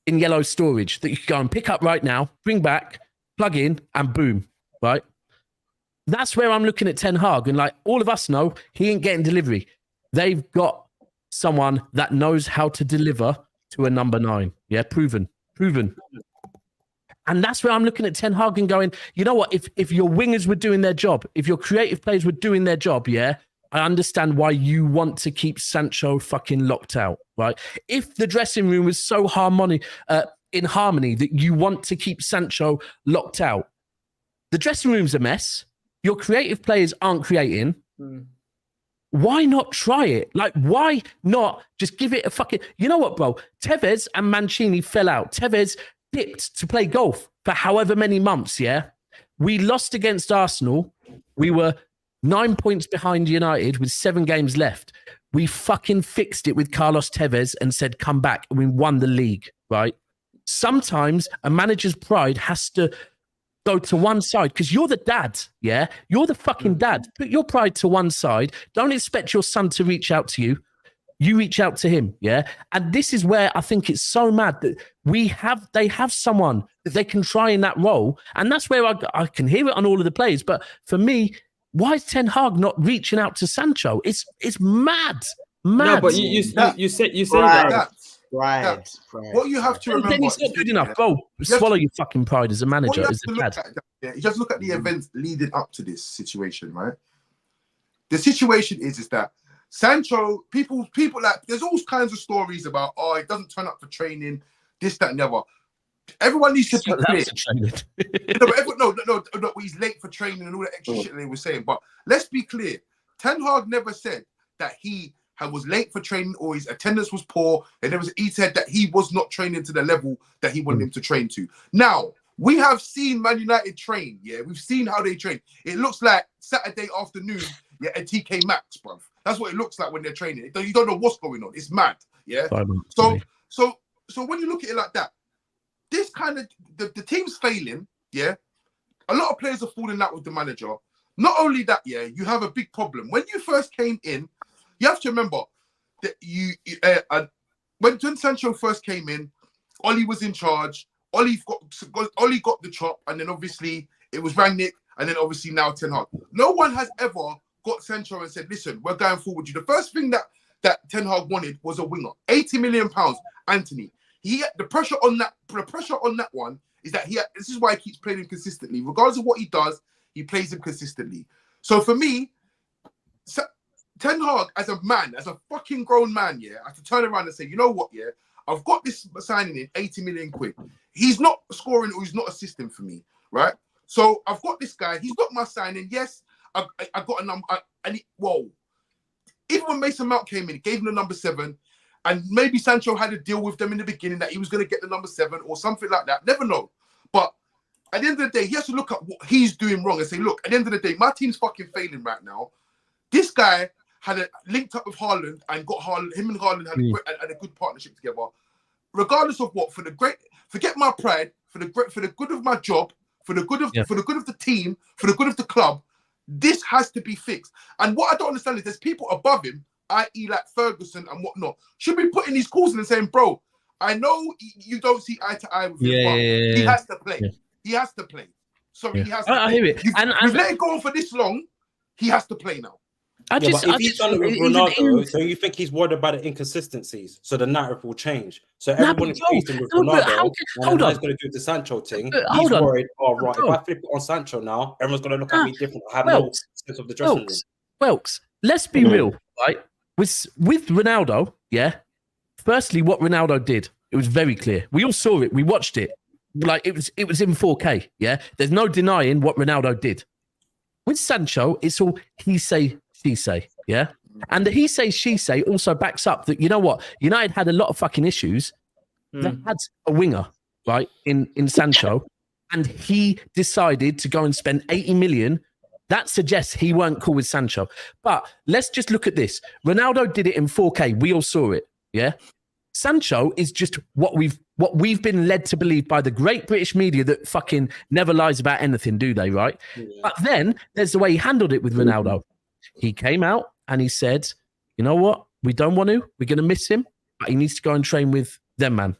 yellow storage that you can go and pick up right now, bring back, plug in, and boom, right? That's where I'm looking at Ten Hag, and like all of us know, he ain't getting delivery. They've got someone that knows how to deliver to a number 9. Yeah, proven. And that's where I'm looking at Ten Hag and going, you know what? If your wingers were doing their job, if your creative players were doing their job, yeah, I understand why you want to keep Sancho fucking locked out, right? If the dressing room was so in harmony that you want to keep Sancho locked out, the dressing room's a mess. Your creative players aren't creating. Why not try it? Like, why not just give it a fucking... You know what, bro? Tevez and Mancini fell out. Tevez dipped to play golf for however many months, yeah? We lost against Arsenal. We were 9 points behind United with 7 games left. We fucking fixed it with Carlos Tevez and said, come back. And we won the league, right? Sometimes a manager's pride has to go to one side because you're the dad, yeah? You're the fucking dad. Put your pride to one side. Don't expect your son to reach out to you. You reach out to him, yeah? And this is where I think it's so mad that they have someone that they can try in that role. And that's where I can hear it on all of the players. But for me, why is Ten Hag not reaching out to Sancho? It's mad. No, but you say that. Right. What you have to remember, then it's not good enough. Bro, swallow your fucking pride as a manager, as a dad. You just look at the events leading up to this situation, right? The situation is that Sancho, people like, there's all kinds of stories about, oh, he doesn't turn up for training, this, that, and the other. Everyone needs to be clear. No, he's late for training and all that extra shit they were saying. But let's be clear. Ten Hag never said that he was late for training or his attendance was poor. He said that he was not training to the level that he wanted him to train to. Now, we have seen Man United train, yeah? We've seen how they train. It looks like Saturday afternoon, yeah, at TK Maxx, bruv. That's what it looks like when they're training. You don't know what's going on. It's mad, yeah? So when you look at it like that, this kind of, the team's failing, yeah? A lot of players are falling out with the manager. Not only that, yeah, you have a big problem. When you first came in, you have to remember that when Sancho first came in, Oli was in charge. Oli got the chop, and then obviously it was Rangnick, and then obviously now Ten Hag. No one has ever got Sancho and said, "Listen, we're going forward." The first thing that Ten Hag wanted was a winger, £80 million. Anthony, the pressure on that one is that this is why he keeps playing him consistently, regardless of what he does. he plays him consistently. So for me, Ten Hag, as a man, as a fucking grown man, yeah, I have to turn around and say, you know what, yeah, I've got this signing in 80 million quid. He's not scoring or he's not assisting for me, right? So I've got this guy. He's not my signing. Yes, I got a number. Whoa. Even when Mason Mount came in, he gave him the number 7, and maybe Sancho had a deal with them in the beginning that he was going to get the number 7 or something like that. Never know. But at the end of the day, he has to look at what he's doing wrong and say, look, at the end of the day, my team's fucking failing right now. This guy had linked up with Haaland and got Haaland. Him and Haaland had a good partnership together. Regardless of what, forget my pride, for the good of my job, for the good of the team, for the good of the club, this has to be fixed. And what I don't understand is there's people above him, i.e. like Ferguson and whatnot, should be putting these calls in and saying, bro, I know you don't see eye to eye with him, but he has to play. Yeah. He has to play. Sorry, he has to play. I hear it. You've let it go on for this long, he has to play now. But if he's done it with Ronaldo, so you think he's worried about the inconsistencies, so the narrative will change. So everyone is facing with Ronaldo, and he's going to do the Sancho thing. He's worried, right, if I flip it on Sancho now, everyone's going to look at me different. I have no sense of the dressing room. Welks, let's be real, right? With Ronaldo, yeah. Firstly, what Ronaldo did, it was very clear. We all saw it. We watched it. Like it was in 4K. Yeah, there's no denying what Ronaldo did. With Sancho, it's all he say, she say. Yeah, and the he say, she say also backs up that, you know what, United had a lot of fucking issues. They had a winger, right, in Sancho, and he decided to go and spend 80 million. That suggests he weren't cool with Sancho. But let's just look at this. Ronaldo did it in 4K. We all saw it. Yeah. Sancho is just what we've been led to believe by the great British media that fucking never lies about anything, do they? Right. Yeah. But then there's the way he handled it with Ronaldo. He came out and he said, you know what? We don't want to. We're going to miss him, but he needs to go and train with them, man.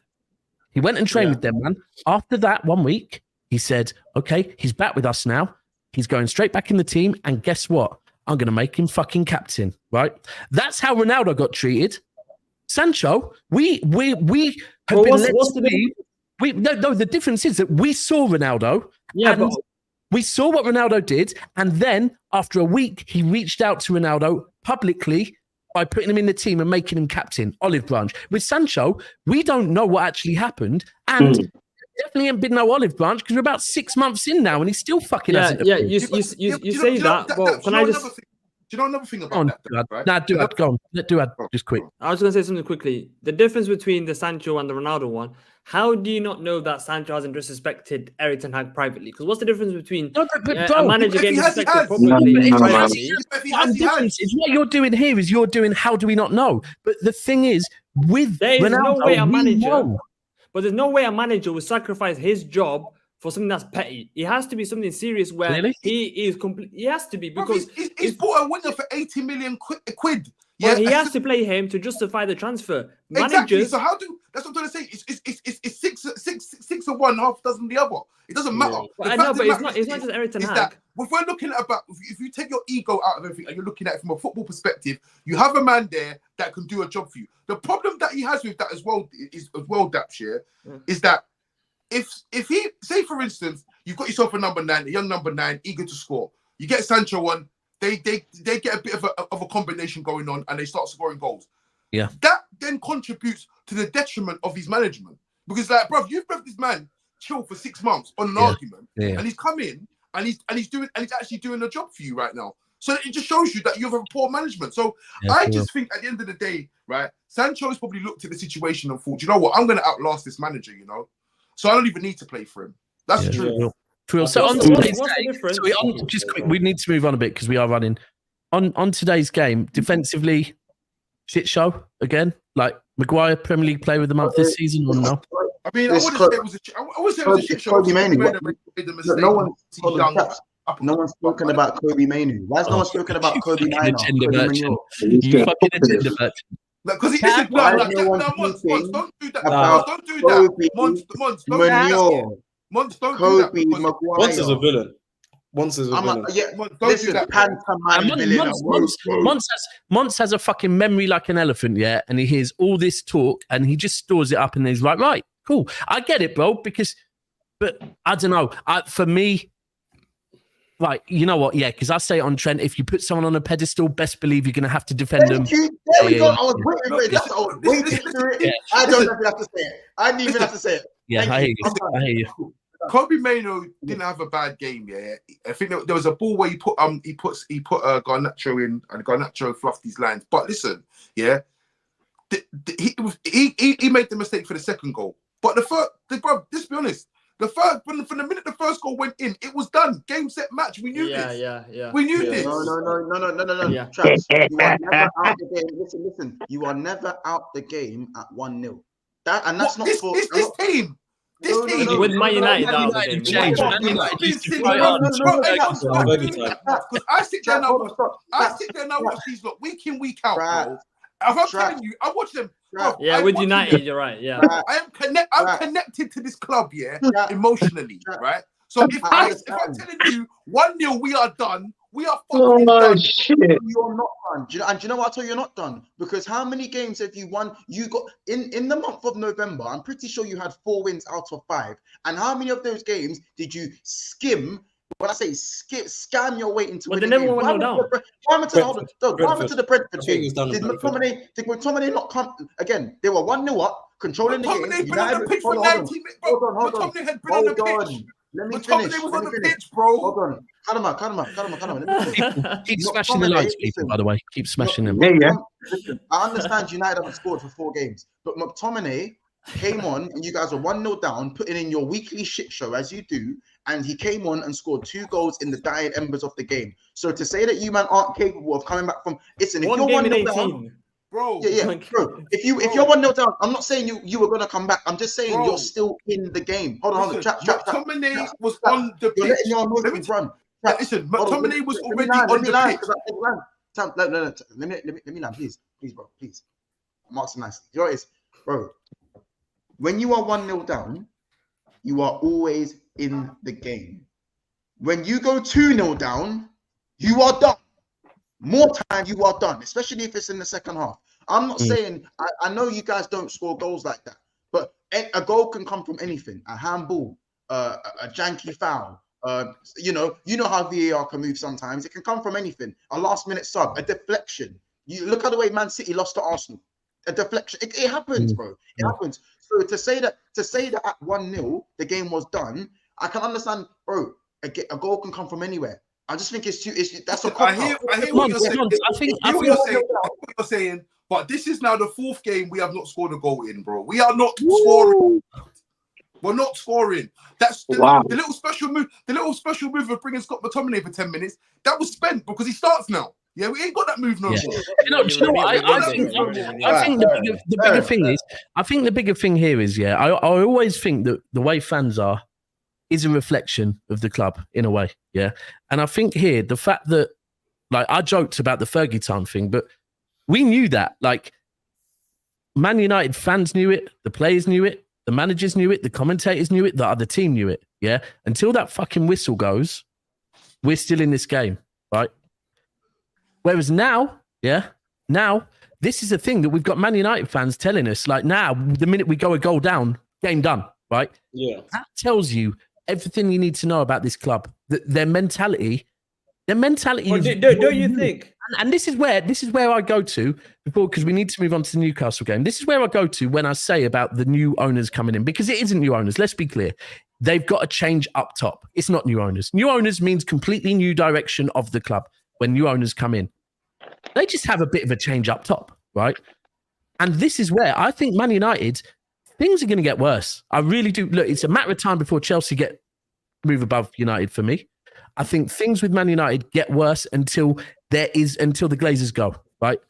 He went and trained with them, man. After that 1 week, he said, okay, he's back with us now. He's going straight back in the team. And guess what? I'm going to make him fucking captain, right? That's how Ronaldo got treated. Sancho, we have been led to believe. No, the difference is that we saw Ronaldo. Yeah, and we saw what Ronaldo did. And then after a week, he reached out to Ronaldo publicly by putting him in the team and making him captain, olive branch. With Sancho, we don't know what actually happened. And definitely ain't been no olive branch because we're about 6 months in now and he still fucking hasn't. Yeah, you say that. Well, can I just... Do you know another thing about that? Right? Nah, Duad, go on. Let Duad just quick. I was going to say something quickly. The difference between the Sancho and the Ronaldo one, how do you not know that Sancho hasn't disrespected Eric Ten Hag privately? Because what's the difference between a manager getting disrespected publicly and privately? What you're doing here is you're doing how do we not know? But the thing is, with there is Ronaldo, no way a manager, but there's no way a manager will sacrifice his job for something that's petty. It has to be something serious where he is complete. He has to be because he's bought a winger for 80 million quid. Yeah, well, he has to play him to justify the transfer. Exactly. So that's what I'm trying to say. It's six of one, half dozen the other. It doesn't matter. Yeah. I know, but it's not just Eric Ten Hag. If we're looking at if you take your ego out of everything and you're looking at it from a football perspective, you have a man there that can do a job for you. The problem that he has with that as well Dapshire, is that if he, say for instance, you've got yourself a young number 9, eager to score. You get Sancho on, they get a bit of a combination going on and they start scoring goals. Yeah. That then contributes to the detriment of his management. Because like, bro, you've left this man chill for 6 months on an argument, and he's come in and he's actually doing a job for you right now. So it just shows you that you have a poor management. So I just think at the end of the day, right, Sancho has probably looked at the situation and thought, you know what, I'm going to outlast this manager, you know? So I don't even need to play for him. That's the truth. True. So on today's game, we need to move on a bit because we are running. On today's game, defensively, shit show again. Like Maguire, Premier League Player of the Month this season or no? I mean, I would say it was a shit show. Kobe Mainoo. No one's spoken about Kobe Mainoo. Why is no one spoken about Kobe Mainoo? You fucking agenda merchant. Because he isn't. Don't do that. Don't do that. Mons, don't do that. Mons, don't do that. Maguire. Once is a villain. Once is a villain. Don't do that. Mons has a fucking memory like an elephant, yeah, and he hears all this talk and he just stores it up and he's like, right, cool. I get it, bro, but I don't know. For me, Right, you know what? Yeah, because I say it on Trent. If you put someone on a pedestal, best believe you're going to have to defend them. There we go. I was waiting for it. That's I was waiting for it. I don't even have to say it. I didn't even have to say it. Yeah, I hear you. I hear you. Kobe Mainoo didn't have a bad game. Yeah, I think there was a ball where he put Garnacho in, and Garnacho fluffed his lines. But listen, yeah, he made the mistake for the second goal. But the first, bro, let's be honest. The first, from the minute the first goal went in, it was done. Game, set, match. We knew this. Yeah. We knew this. No. Yeah. Traps, you are never out the game. Listen. You are never out the game at 1-0. That's not for this team. This team with Man United out of the game. Because I sit there now watch these lot week in, week out, bro. I'm telling you, I watch them. Bro, yeah, with United, you're right. Yeah, I'm connected to this club, emotionally, right? So if I'm telling you 1-0, we are done. We are fucking done. Shit. You're not done. Do you know what I tell you? You're not done, because how many games have you won? You got in the month of November. I'm pretty sure you had 4 wins out of 5. And how many of those games did you skim? When I say scam your way into winning. But they never went down. What happened to the Brentford game? Did McTominay not come again? They were 1-0 up, controlling the game. McTominay been on the pitch for 90 minutes, bro. McTominay had been on the pitch. Let me finish. McTominay was on the pitch, bro. Hold on. Calm. Let me finish. Keep smashing the lights, people, by the way. Keep smashing them. Yeah. Listen, I understand United haven't scored for 4 games, but McTominay came on and you guys were 1-0 down, putting in your weekly shit show as you do, and he came on and scored 2 goals in the dying embers of the game. So to say that you man aren't capable of coming back from, listen, if you're 1-0 down, bro, bro. If you're 1-0 down, I'm not saying you were gonna come back. I'm just saying you're still in the game. Hold on. McTominay was on the pitch. You're letting your emotions run. Listen, McTominay was already on the pitch. Let me land, please, bro, please. I'm asking nice. You know what it is, bro? When you are 1-0 down, you are always in the game. When you go 2-0 down, you are done. More time, you are done, especially if it's in the second half. I'm not saying, I know you guys don't score goals like that, but a goal can come from anything. A handball, a janky foul. You know how VAR can move sometimes. It can come from anything. A last-minute sub, a deflection. You look at the way Man City lost to Arsenal. A deflection. It happens, bro. It happens. So to say that at 1-0 the game was done, I can understand, bro. A goal can come from anywhere. I just think that's a cop. I hear what you're saying. I hear what you're saying. But this is now the 4th game we have not scored a goal in, bro. We are not scoring. We're not scoring. That's the little special move. The little special move of bringing Scott McTominay for 10 minutes. That was spent because he starts now. Yeah, we ain't got that move no more. You know what? I think the bigger thing is, I think the bigger thing here is, I always think that the way fans are is a reflection of the club in a way, And I think here, the fact that, like, I joked about the Fergie time thing, but we knew that. Like, Man United fans knew it, the players knew it, the managers knew it, the commentators knew it, the other team knew it, Until that fucking whistle goes, we're still in this game, right? Whereas now, this is a thing that we've got Man United fans telling us, like, now, the minute we go a goal down, game done, right? Yeah. That tells you everything you need to know about this club. Their mentality is... Don't you think? And this is where I go to, because we need to move on to the Newcastle game. This is where I go to when I say about the new owners coming in, because it isn't new owners. Let's be clear. They've got to change up top. It's not new owners. New owners means completely new direction of the club when new owners come in. They just have a bit of a change up top, right? And this is where I think Man United, things are going to get worse. I really do. Look, it's a matter of time before Chelsea move above United for me. I think things with Man United get worse until the Glazers go, right?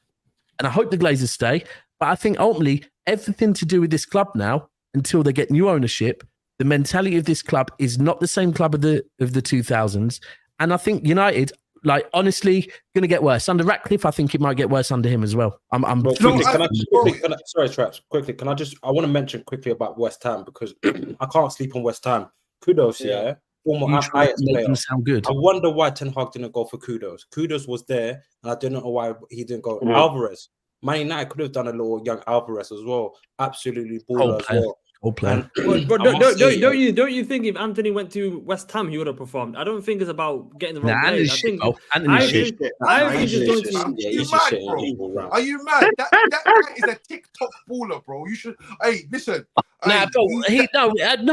And I hope the Glazers stay. But I think ultimately everything to do with this club now, until they get new ownership, the mentality of this club is not the same club of the 2000s. And I think United, like, honestly, going to get worse. Under Ratcliffe, I think it might get worse under him as well. Sorry, Traps, quickly. I want to mention quickly about West Ham, because I can't sleep on West Ham. Kudos, former Ajax player. Sound good. I wonder why Ten Hag didn't go for Kudos. Kudos was there, and I don't know why he didn't go. Man United could have done a little young Alvarez as well. Absolutely baller as well. All player. But don't you think if Anthony went to West Ham, he would have performed? I don't think it's about getting the wrong players. I think Are you mad? That guy is a TikTok baller, bro. You should. Hey, listen. Nah, bro,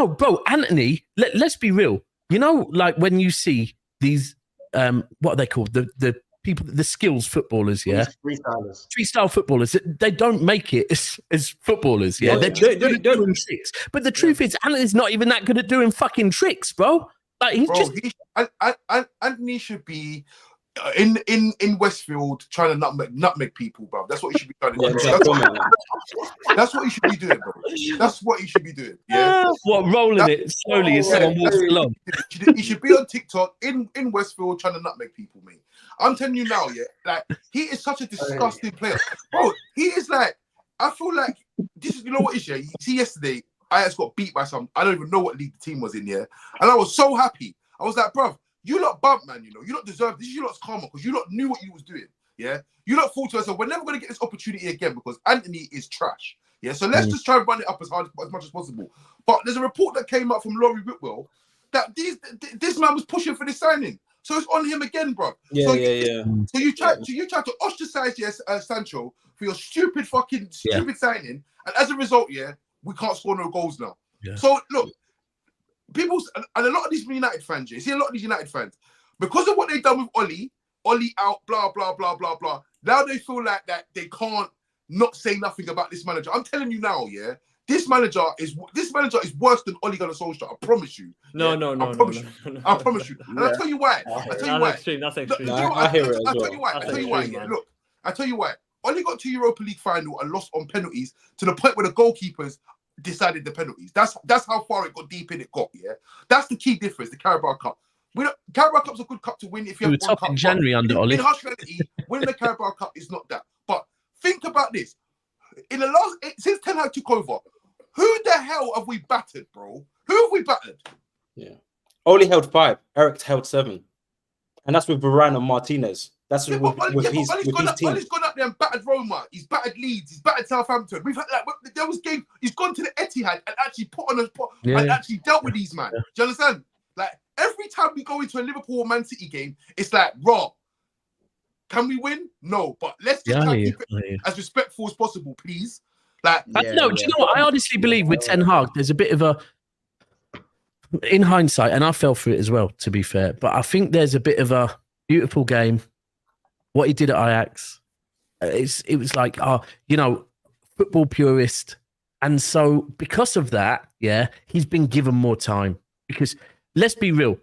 bro. Anthony, let's be real. You know, like when you see these, what are they called? The people, the skills footballers, yeah, freestyle footballers. They don't make it as footballers, yeah. They're just good at doing tricks. But the truth is, Anthony's not even that good at doing fucking tricks, bro. Like he's Anthony should be in Westfield trying to nutmeg people, bro. That's what he should be trying to do. That's what he should be doing, bro. That's what he should be doing. Yeah. What, rolling it slowly as someone walks along. He should be on TikTok in Westfield trying to nutmeg people, mate. I'm telling you now, yeah, like he is such a disgusting player, bro. He is like, I feel like this is, you know what is, yeah. You see, yesterday I just got beat by some. I don't even know what league the team was in, yeah, and I was so happy. I was like, bro, you lot bump, man. You know, you lot deserve this. You lot's karma because you lot knew what you was doing. Yeah, you lot thought to yourself, we're never gonna get this opportunity again because Anthony is trash. Yeah, so let's just try and run it up as much as possible. But there's a report that came out from Laurie Whitwell that this man was pushing for this signing. So it's on him again, bro. So you try to ostracize Sancho for your stupid signing, and as a result, we can't score no goals now. Yeah. So look, people and a lot of these United fans, you see a lot of these United fans, because of what they've done with Ollie out, blah blah blah blah blah. Now they feel like that they can't not say nothing about this manager. I'm telling you now, yeah. This manager is worse than Ole Gunnar Solskjaer. I promise you. No. I promise you. And I'll tell you why. That's extreme. I'll tell you why. Yeah. Look, I'll tell you why. Ole got to Europa League final and lost on penalties to the point where the goalkeepers decided the penalties. That's how far it got deep in it got. Yeah. That's the key difference. The Carabao Cup. Carabao Cup's a good cup to win if you have one cup. In January under Ole. In harsh reality, winning the Carabao Cup is not that. But think about this. Since Ten Hag took over, who the hell have we battered, bro? Who have we battered? Yeah. Ole held 5. Eric held 7. And that's with Bruyne and Martinez. That's with his team. Ole's gone up there and battered Roma. He's battered Leeds. He's battered Southampton. We've had there was games. He's gone to the Etihad and actually and actually dealt with these man. Do you understand? Like every time we go into a Liverpool or Man City game, it's like raw. Can we win? No, but let's just try to keep it as respectful as possible, please. Like, do you know what? I honestly believe with Ten Hag, there's a bit of a, in hindsight, and I fell for it as well, to be fair, but I think there's a bit of a beautiful game. What he did at Ajax, it was like, football purist. And so because of that, he's been given more time. Because let's be real,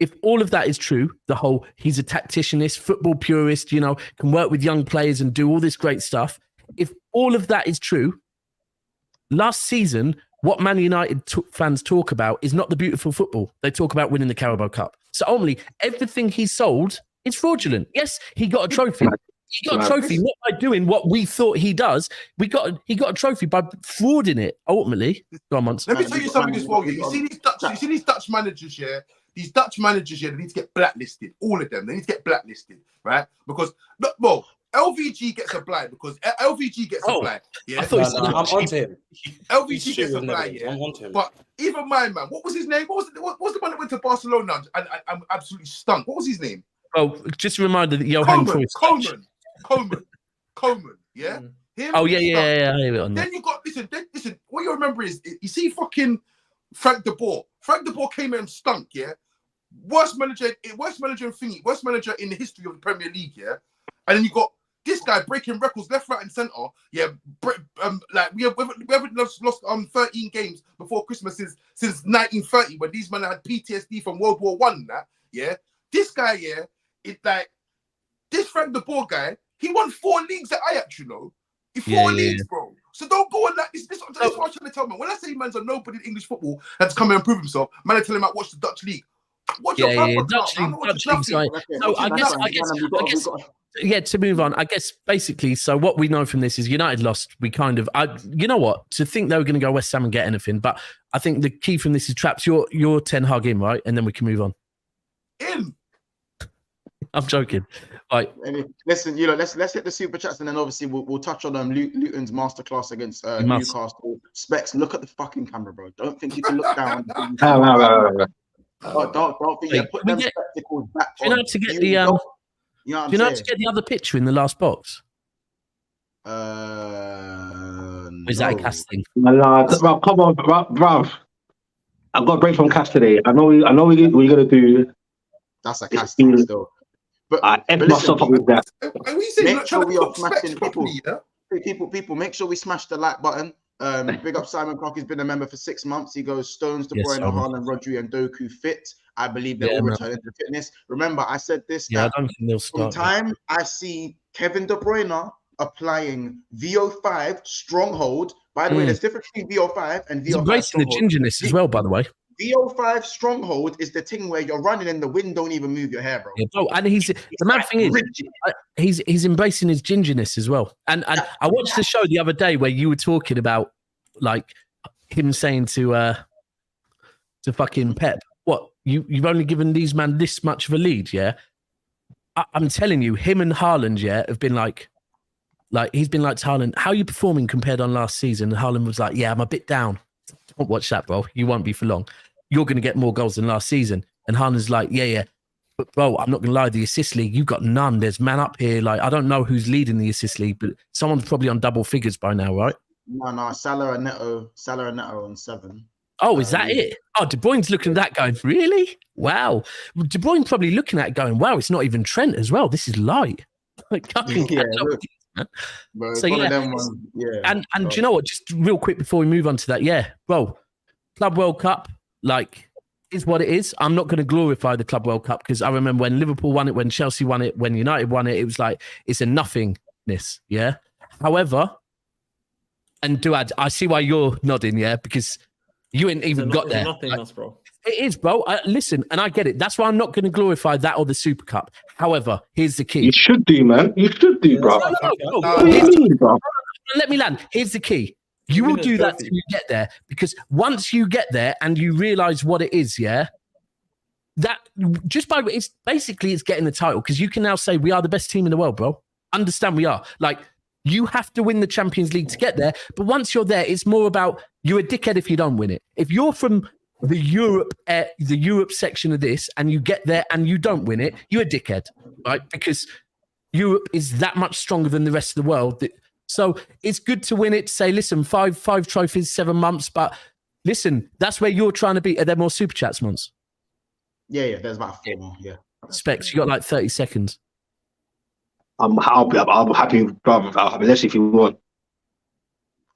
if all of that is true, the whole he's a tacticianist, football purist, can work with young players and do all this great stuff. If all of that is true, last season, what Man United fans talk about is not the beautiful football. They talk about winning the Carabao Cup. So only everything he sold is fraudulent. Yes, he got a trophy. He got a trophy not by doing what we thought he does. He got a trophy by frauding it. Ultimately, go on, Mons. Let me tell you something as well. You see these Dutch managers, These Dutch managers, they need to get blacklisted. All of them, they need to get blacklisted, right? Because LVG gets a blind because LVG gets a blind. Yeah, I'm onto him. LVG gets a blind. Yeah, I'm onto him. But even my man, what was his name? What was the one that went to Barcelona and I'm absolutely stunk? What was his name? Oh, just a reminder that Johan Cruyff. Coleman. Yeah. Him, yeah. Then you got listen. What you remember is you see fucking Frank de Boer. Frank de Boer came in and stunk. Yeah. Worst manager in the history of the Premier League, yeah. And then you got this guy breaking records left, right, and centre, yeah. Like we haven't lost 13 games before Christmas since 1930 when these men had PTSD from World War I. That, yeah. This guy, yeah, it's like this Frank de Boer guy. He won 4 leagues at Ajax, Four leagues, bro. So don't go on like this. This is what I'm trying to tell man. When I say man's a nobody in English football that's come and improve himself, man, I tell him I watch the Dutch league. Dutch league. So I guess, to move on, I guess basically, so what we know from this is United lost. We kind of, you know what, to think they were going to go West Ham and get anything, but I think the key from this is Traps. You're Ten Hag in, right? And then we can move on. In. I'm joking. Right. Listen, let's hit the super chats, and then obviously we'll touch on Luton's masterclass against Newcastle. Specs, look at the fucking camera, bro. Don't think you can look down. Don't think you put them spectacles back on. Do you know how to get the how to get the other picture in the last box? Is that a casting? Come on, bruv. I've got a break from cast today. I know we're gonna do. That's a casting still. But I myself up with that. Make sure we are smashing people. Make sure we smash the like button. Big up Simon Clark. He's been a member for 6 months. He goes Stones, De Bruyne, Haaland, Rodri, and Doku fit. I believe they're all returning to fitness. Remember, I said this. Yeah, I don't think they'll start. From time I see Kevin De Bruyne applying VO5 stronghold. By the way, there's difference between VO5 and VO5. He's embracing the gingerness as well, by the way. VO5 stronghold is the thing where you're running and the wind don't even move your hair, bro. Yeah, bro. And the mad thing is, he's embracing his gingerness as well. And I watched the show the other day where you were talking about like him saying to fucking Pep, what you've only given these man this much of a lead, yeah. I'm telling you, him and Haaland, yeah, have been like he's been like to Haaland, how are you performing compared on last season? And Haaland was like, yeah, I'm a bit down. Don't watch that, bro. You won't be for long. You're going to get more goals than last season. And Haaland's like, yeah. But, bro, I'm not going to lie. The assist league, you got none. There's man up here. Like, I don't know who's leading the assist league, but someone's probably on double figures by now, right? No. Salah and Neto on 7. Oh, is that it? Oh, De Bruyne's looking at that going, really? Wow. De Bruyne's probably looking at it going, wow, it's not even Trent as well. This is light. Like, Bro, so yeah, and do you know what? Just real quick before we move on to that, yeah, bro, Club World Cup, like, is what it is. I'm not going to glorify the Club World Cup because I remember when Liverpool won it, when Chelsea won it, when United won it, it was like it's a nothingness, yeah. However, and Duad, I see why you're nodding, yeah, because you ain't even got there. Nothingness, bro. It is, bro. Listen, and I get it. That's why I'm not going to glorify that or the Super Cup. However, here's the key. You should do, man. You should do, bro. No. Let me land. Here's the key. You will do that till you get there, because once you get there and you realize what it is, yeah, that just by it's getting the title, because you can now say we are the best team in the world, bro. Understand we are. Like, you have to win the Champions League to get there, but once you're there, it's more about you're a dickhead if you don't win it. If you're from the Europe section of this and you get there and you don't win it, you're a dickhead, right? Because Europe is that much stronger than the rest of the world. So it's good to win it, to say, listen, five trophies, 7 months, but listen, that's where you're trying to be. Are there more super chats, Mons? Yeah, there's about 4 more, yeah. Specs, you got like 30 seconds. I'm happy, brother. Let's see if you want.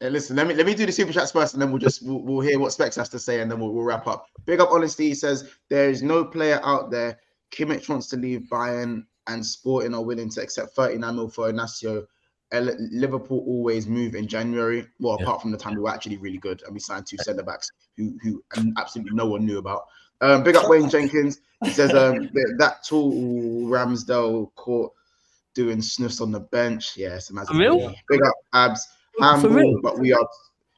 Hey, listen, let me do the super chats first, and then we'll hear what Specs has to say, and then we'll wrap up. Big up honesty. He says there is no player out there. Kimmich wants to leave Bayern, and Sporting are willing to accept 39 mil for Inacio. Liverpool always move in January. Well, apart from the time we were actually really good, and we signed 2 centre backs who absolutely no one knew about. Big up Wayne Jenkins. He says that tall Ramsdale caught doing sniffs on the bench. Yeah, it's amazing. Real? Big up Abs. Handball, but we are.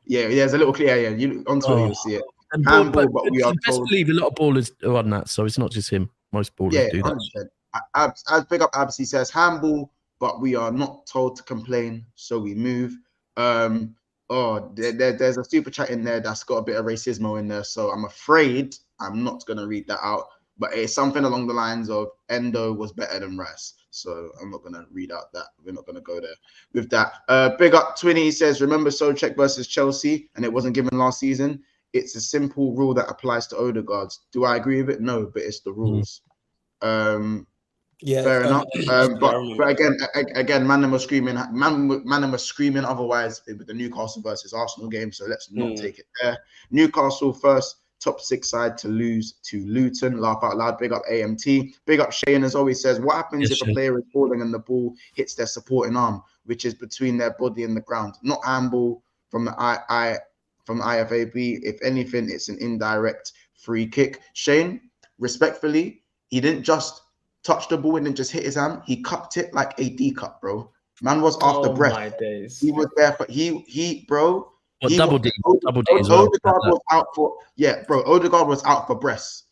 Yeah, there's a little clear. Yeah, you on Twitter you'll see it. Handball, but we are. Best believe a lot of ballers are on that, so it's not just him. Most ballers do that. Abs, big up Abs. He says handball, but we are not told to complain, so we move. There's a super chat in there that's got a bit of racismo in there, so I'm afraid I'm not gonna read that out. But it's something along the lines of Endo was better than Rice. So I'm not going to read out that. We're not going to go there with that. Big up Twinny. He says, remember Sobchak versus Chelsea, and it wasn't given last season. It's a simple rule that applies to Odegaard. Do I agree with it? No, but it's the rules. Fair enough. But again, man was screaming otherwise with the Newcastle versus Arsenal game. So let's not take it there. Newcastle first. Top 6 side to lose to Luton. Laugh out loud. Big up AMT. Big up Shane, as always, says, what happens if a player is falling and the ball hits their supporting arm, which is between their body and the ground? Not handball from the IFAB. If anything, it's an indirect free kick. Shane, respectfully, he didn't just touch the ball and then just hit his arm. He cupped it like a D cup, bro. Man was after breath. My days. He was there for bro. Double D as well. Odegaard was out for Odegaard was out for breaths.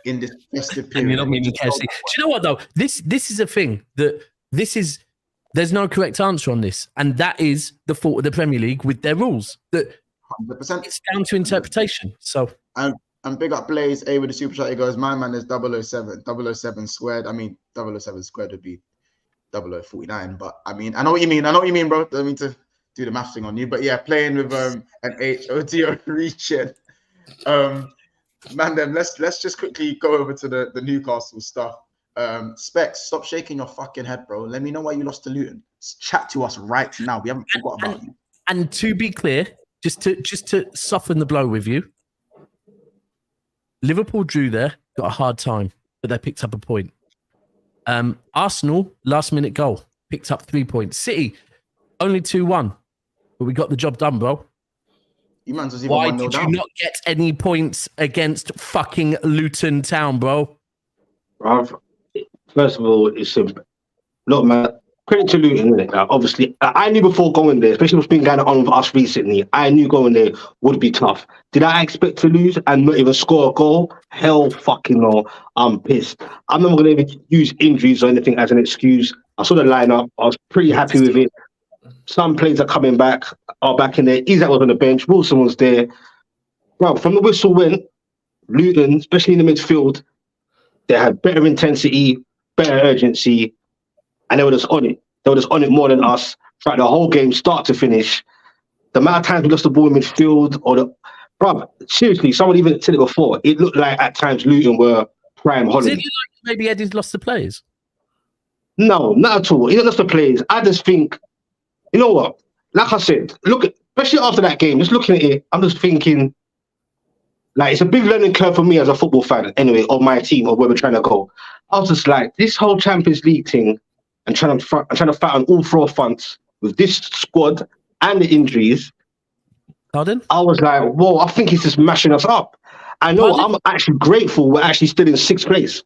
in this festive And period. you're not meaning KFC. Do you know what though? This is a thing that there's no correct answer on this, and that is the fault of the Premier League with their rules. That 100%. it's down to interpretation. So and big up Blaze A with the super chat. He goes, my man is 007. 007 squared. I mean, 007 squared would be 0049. But I mean, I know what you mean. Bro. Don't mean to do the math thing on you. But yeah, playing with an HOTO region. Man, then let's just quickly go over to the Newcastle stuff. Specs, stop shaking your fucking head, bro. Let me know why you lost to Luton. Chat to us right now. We haven't forgot about you. And to be clear, just to soften the blow with you, Liverpool drew there, got a hard time, but they picked up a point. Arsenal, last minute goal, picked up 3 points. City, only 2-1, but we got the job done, bro. Why did you not get any points against fucking Luton Town, bro? First of all, it's simple. Look, man, credit to Luton, isn't it? Obviously, I knew before going there, especially what's been going on with us recently, I knew going there would be tough. Did I expect to lose and not even score a goal? Hell fucking no. I'm pissed. I'm not going to even use injuries or anything as an excuse. I saw the lineup. I was pretty happy with it. Some players are coming back, are back in there. Isaac was on the bench. Wilson was there. Bro, from the whistle went, Luton, especially in the midfield, they had better intensity, better urgency, and they were just on it. They were just on it more than us throughout the whole game, start to finish. The amount of times we lost the ball in midfield, bro, seriously, someone even said it before. It looked like at times Luton were prime Holland. Did it look like maybe Eddie's lost the players? No, not at all. He didn't lost the players. I just think, you know what? Like I said, especially after that game, just looking at it, I'm just thinking, like, it's a big learning curve for me as a football fan, anyway, of my team, or where we're trying to go. I was just like, this whole Champions League thing, and trying to fight on all four fronts with this squad and the injuries. Pardon? I was like, whoa, I think he's just mashing us up. I know. I'm actually grateful we're actually still in sixth place.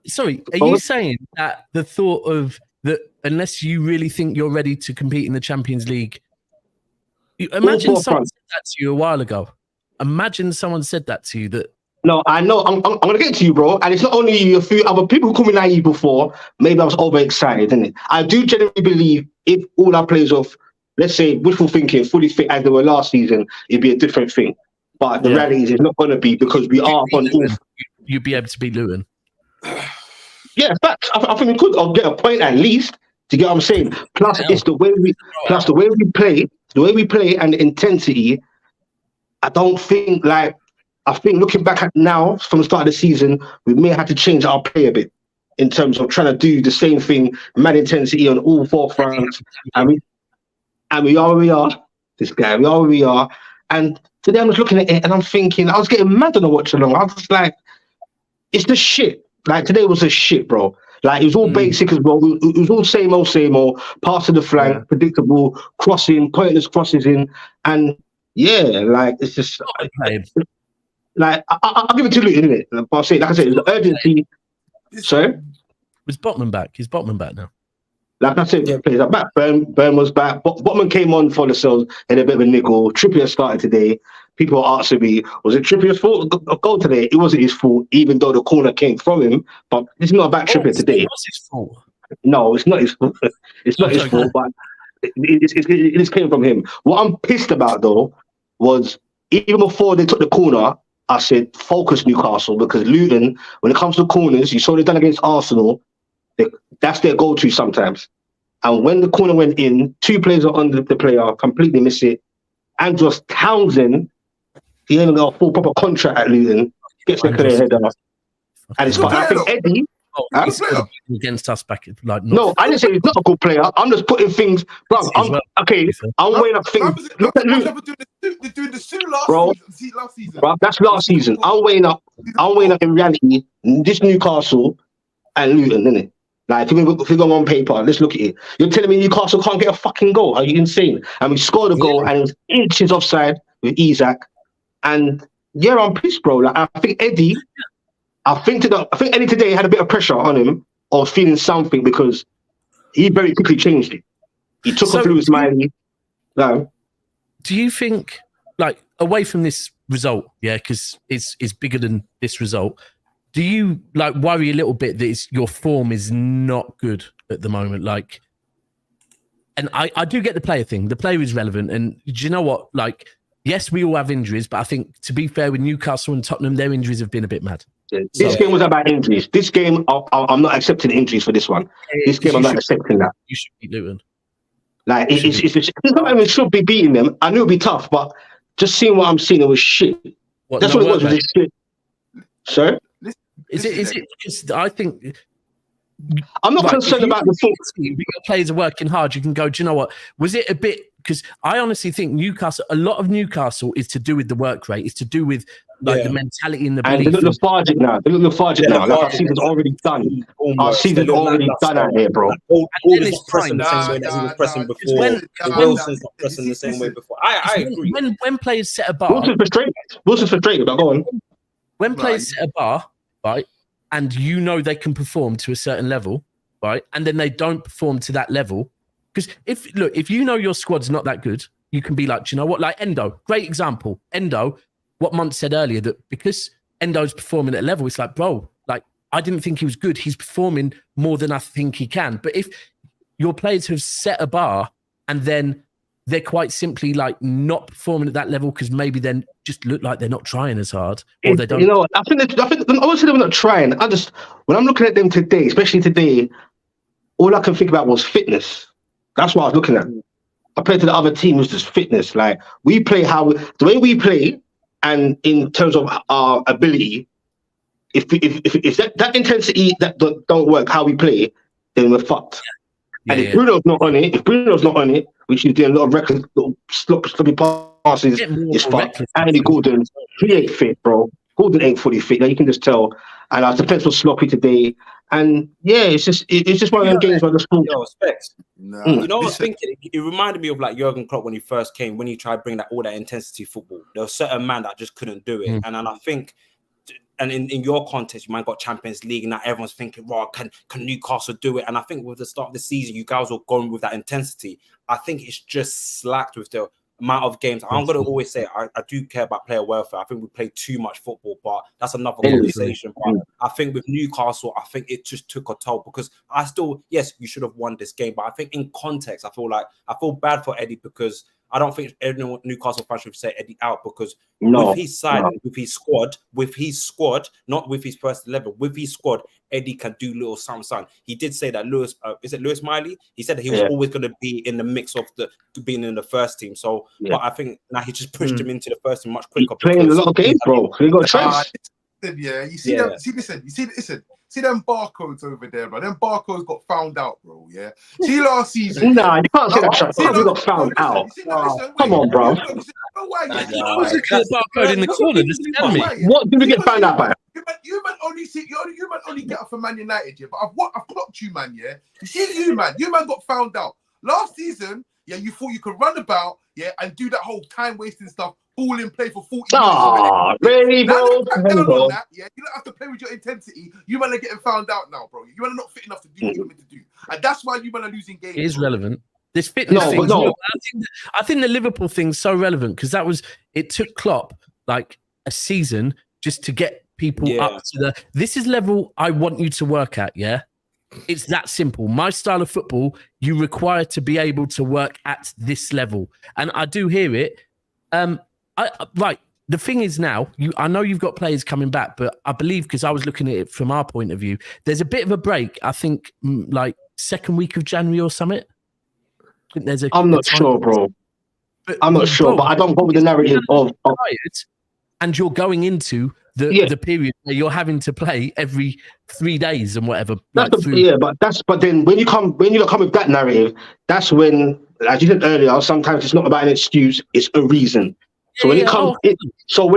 Sorry, are you saying that the thought of that, unless you really think you're ready to compete in the Champions League, imagine someone said that to you a while ago. Imagine someone said that to you that. No, I know. I'm going to get to you, bro. And it's not only you, a few other people who called me naive before. Maybe I was overexcited, isn't it? I do genuinely believe if all our players of, let's say, wishful thinking, fully fit as they were last season, it'd be a different thing. But the reality is it's not going to be, because we are on all. You'd be able to beat Luton. Yeah, but I think we could get a point at least. To get what I'm saying. Plus, it's the way we play, and the intensity. I don't think I think looking back at now, from the start of the season, we may have to change our play a bit in terms of trying to do the same thing, mad intensity on all four fronts. And we are where we are. This guy, we are where we are. And today I'm just looking at it and I'm thinking, I was getting mad on the watch along. I was just like, it's the shit. Like, today was a shit, bro. Like, it was all basic as well. It was all same old, pass to the flank, predictable, crossing, pointless crosses in. And yeah, like, it's just... Like, I'll give it to Luton, innit? But I'll say, like I said, the urgency. Sorry? Was Botman back? Is Botman back now? Like I said, players are back. Burn was back. Botman came on for the Cells in a bit of a niggle. Trippier started today. People are asking me, was it Trippier's fault? A goal today? It wasn't his fault, even though the corner came from him. But it's not about Trippier today. It was his fault. No, it's not his fault. It's not his fault, but it just came from him. What I'm pissed about, though, was even before they took the corner, I said, focus Newcastle, because Luton, when it comes to corners, you saw they done against Arsenal, that's their go-to sometimes. And when the corner went in, two players are under the player, completely miss it. Andros Townsend, he ain't got a full proper contract at Luton, gets the clear header. And it's fine. I think Eddie... He's against us back like no, I didn't say he's not a good player. I'm just putting things, bro. I'm weighing up things. Look at Luton, bro. Bro, that's last season. I'm weighing up in reality this Newcastle and Luton, isn't it? Like, if we go on paper, let's look at it. You're telling me Newcastle can't get a fucking goal? Are you insane? And we scored a goal and it was inches offside with Isaac. And yeah, I'm pissed, bro. Like, I think Eddie. I think Eddie today had a bit of pressure on him, or feeling something, because he very quickly changed it. He took off Lewis Miley. No. Do you think, like, away from this result, yeah, because it's bigger than this result. Do you like worry a little bit that your form is not good at the moment? Like, and I do get the player thing. The player is relevant, and do you know what? Like, yes, we all have injuries, but I think to be fair with Newcastle and Tottenham, their injuries have been a bit mad. This game was about injuries. This game, I'm not accepting injuries for this one. This game, I'm not accepting that. You should beat Luton. Like, it's not even should be beating them. I knew it'd be tough, but just seeing what I'm seeing, it was shit. That's what it was. It's shit. Sorry? Is it? Because I think I'm not concerned about the foot. Your players are working hard. You can go. Do you know what? Was it a bit? Because I honestly think Newcastle. A lot of Newcastle is to do with the work rate. It's to do with the mentality and the belief. And they look lethargic now. They look lethargic now. Like our season's already done. Our season's already done out here, bro. Gordon's not pressing the same way that he was pressing before. Wilson's not pressing the same way before. I agree. When players set a bar, Wilson's frustrated. But go on. When players set a bar, right, and you know they can perform to a certain level, right, and then they don't perform to that level, because if you know your squad's not that good, you can be like, do you know what, like Endo, great example. Endo, what Munt said earlier, that because Endo's performing at a level, it's like, bro, like I didn't think he was good. He's performing more than I think he can. But if your players have set a bar and then they're quite simply like not performing at that level because maybe then just look like they're not trying as hard, or they don't. You know, I think I won't say they're not trying. When I'm looking at them today, especially today, all I can think about was fitness. That's what I was looking at. Compared to the other team, was just fitness. Like we play the way we play, and in terms of our ability, if that intensity that don't work how we play, then we're fucked. And if Bruno's not on it, which he's doing a lot of reckless, sloppy passes, it's fucked. Andy Gordon, he ain't fit, bro. Gordon ain't fully fit. Like, you can just tell. And our defense was sloppy today. And yeah, it's just one of them games where the school. You know, I was thinking. It reminded me of like Jurgen Klopp when he first came, when he tried to bring all that intensity football. There was certain man that just couldn't do it, and I think. And in your context, you might have got Champions League, and now everyone's thinking, "Wow, can Newcastle do it?" And I think with the start of the season, you guys were going with that intensity. I think it's just slacked with the amount of games. I'm going to always say I do care about player welfare. I think we play too much football, but that's another conversation. But I think with Newcastle, I think it just took a toll because yes, you should have won this game, but I think in context, I feel bad for Eddie because I don't think everyone Newcastle fans should say Eddie out because with his side, with his squad, not with his first 11, with his squad, Eddie can do little something. He did say that Lewis Miley? He said that he was always going to be in the mix of being in the first team. So, but I think now he just pushed him into the first team much quicker. Playing a lot of games, bro. He got chance. Yeah, you see them. Listen. See them barcodes over there, bro. Them barcodes got found out, bro. Yeah. See last season. Nah, you can't say that. We got found out. Come on, bro. Barcode in the corner. Just tell me. What did we get found out by? You man only get up for Man United, yeah. But I've clocked you, man. Yeah. You see, you man got found out last season. Yeah, you thought you could run about, yeah, and do that whole time wasting stuff. All in play for 40 minutes. Oh, really, bro? You don't have to play with your intensity. You man are getting found out now, bro. You man are not fit enough to do what you're meant to do. And that's why you man are losing games. It is relevant. This fitness thing. No. I think the Liverpool thing's so relevant because it took Klopp like a season just to get people up to this is level I want you to work at, yeah? It's that simple. My style of football, you require to be able to work at this level. And I do hear it. Right. The thing is now, I know you've got players coming back, but I believe because I was looking at it from our point of view, there's a bit of a break. I think like second week of January or something. I'm not sure, bro. But I don't go with the narrative of and you're going into the period where you're having to play every 3 days and whatever. But then when you come with that narrative, that's when, as you said earlier, sometimes it's not about an excuse, it's a reason. So when it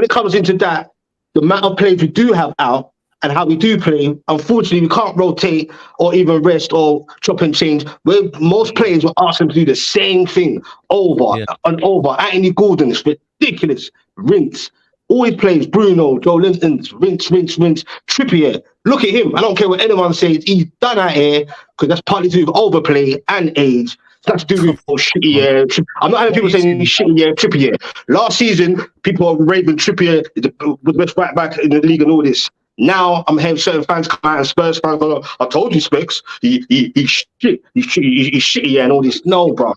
comes into that, the amount of players we do have out and how we do play, unfortunately, we can't rotate or even rest or chop and change. Where most players will ask them to do the same thing over and over. Anthony Gordon is ridiculous. Rinse. Always plays Bruno, Joe Linton, rinse. Trippier. Look at him. I don't care what anyone says. He's done out here because that's partly to do with overplay and age. That's to do with shitty. I'm not having people saying shitty Trippier. Last season, people are raving Trippier was the best right back in the league and all this. Now I'm hearing certain fans come out and Spurs fans go, I told you, Specs, he's shit, he's shitty and all this. No, bro.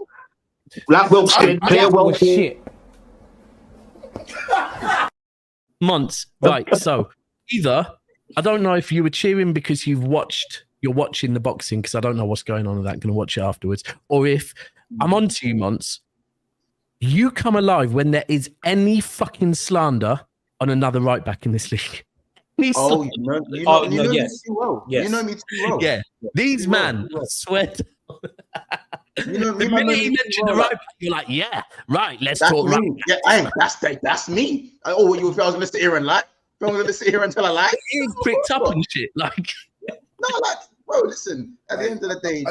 Like Will said, player well shit. Months, right? So either I don't know if you were cheering because you're watching the boxing because I don't know what's going on with that. I'm going to watch it afterwards, or if I'm on 2 months, you come alive when there is any fucking slander on another right back in this league. You know me too well. Yes. You know me too well. Yeah, these man, I swear. The minute he mentioned the right back, you're like, yeah, right, let's talk right back. Yeah, that's me. Oh, you feel I was going to sit here and lie? I was going to sit here and tell a lie? He's picked up and shit. Like, no, like, bro, listen, at the end of the day,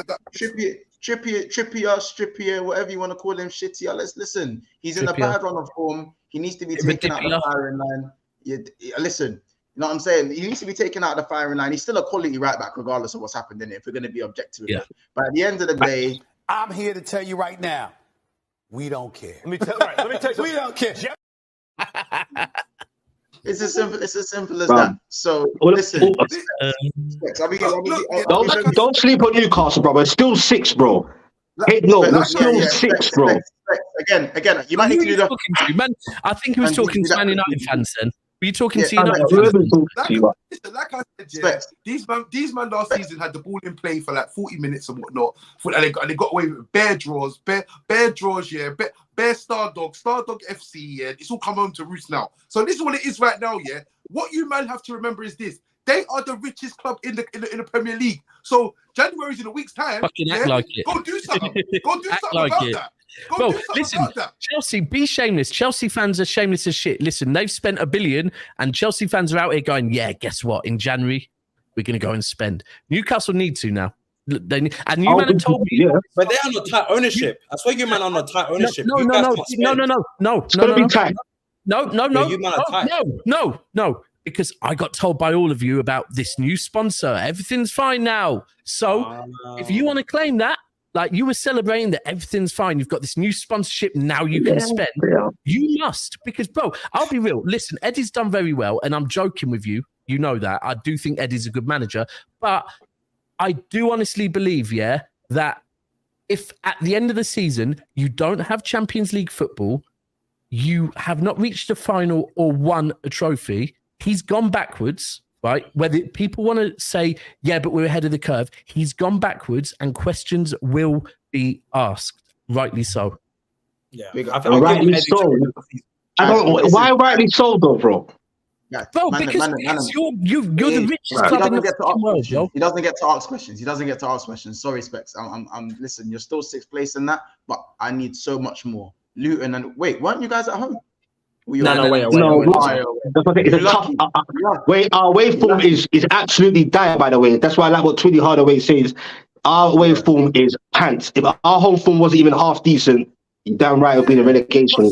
Trippier, whatever you want to call him, shitty. Let's listen. He's in a bad run of form. He needs to be taken out of the firing line. Listen, you know what I'm saying? He needs to be taken out of the firing line. He's still a quality right back, regardless of what's happened in it, if we're going to be objective. Yeah. But at the end of the day, I'm here to tell you right now, we don't care. Let me tell you, we don't care. It's as simple as that. So listen, don't sleep on Newcastle, bro. It's still 6, bro. Hey, no, it's still 6, bro. Again, you might need to do that. Man, I think he was talking to Man United fans then. Were you talking to United fans? Like I said, these man last season had the ball in play for like 40 minutes and whatnot, and they got away with bare draws, bare Stardog FC. Yeah, it's all come home to roost now. So this is what it is right now. Yeah, what you man have to remember is this: they are the richest club in the Premier League. So January's in a week's time. Fucking act like it. Go do something. Go do something about that. Bro, listen, Chelsea, be shameless. Chelsea fans are shameless as shit. Listen, they've spent $1 billion and Chelsea fans are out here going, yeah, guess what? In January, we're going to go and spend. Newcastle need to now. They need, and you man have told me. Yeah. But they are not tight ownership. I swear you man are not tight ownership. No. Because I got told by all of you about this new sponsor. Everything's fine now. So if you want to claim that, like you were celebrating that everything's fine, you've got this new sponsorship, now you can spend. Yeah. You must, because, bro, I'll be real. Listen, Eddie's done very well, and I'm joking with you. You know that. I do think Eddie's a good manager, but I do honestly believe, that if at the end of the season you don't have Champions League football, you have not reached a final or won a trophy, he's gone backwards. Right, whether people want to say, yeah, but we're ahead of the curve, he's gone backwards and questions will be asked. Rightly so. Yeah, rightly so. Why rightly so, though, bro? Yeah, bro, because you're the richest club in the world, yo. He doesn't get to ask questions. Sorry, Specs. I'm listen, you're still 6th place in that, but I need so much more. Luton and wait, weren't you guys at home? Wait. Our away form is absolutely dire, by the way. That's why I like what Twitty Hardaway says. Our away form is pants. If our home form wasn't even half decent, damn right it would be the relegation.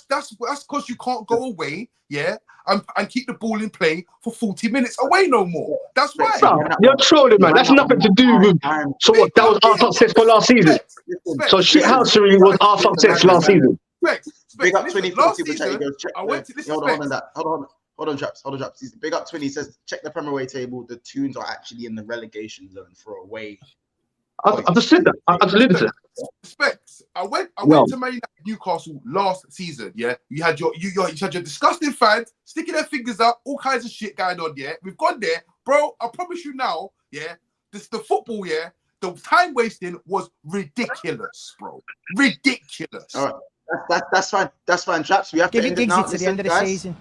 That's because you can't go away, and keep the ball in play for 40 minutes away no more. That's right. You're trolling, man. That's nothing to do with. So what? That was our success for last season. So shithousery was our success last season. Big up 2040, which I go check. Hold on, Traps. Big up 20 says check the Premier League table. The Toons are actually in the relegation zone for away. I just said that. I just lived it. Specs. I went to Man United Newcastle last season. Yeah, you had your disgusting fans sticking their fingers out, all kinds of shit going on. Yeah, we've gone there, bro. I promise you now. Yeah, the football. Yeah, the time wasting was ridiculous, bro. Ridiculous. All right. That's fine, Traps. We have give to it Giggsy to the end of the season.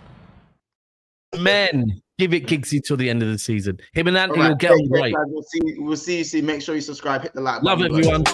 Men, give it Giggsy till the end of the season. Him and Anthony will get on right. We'll see you soon. Make sure you subscribe, hit the like button. Love everyone.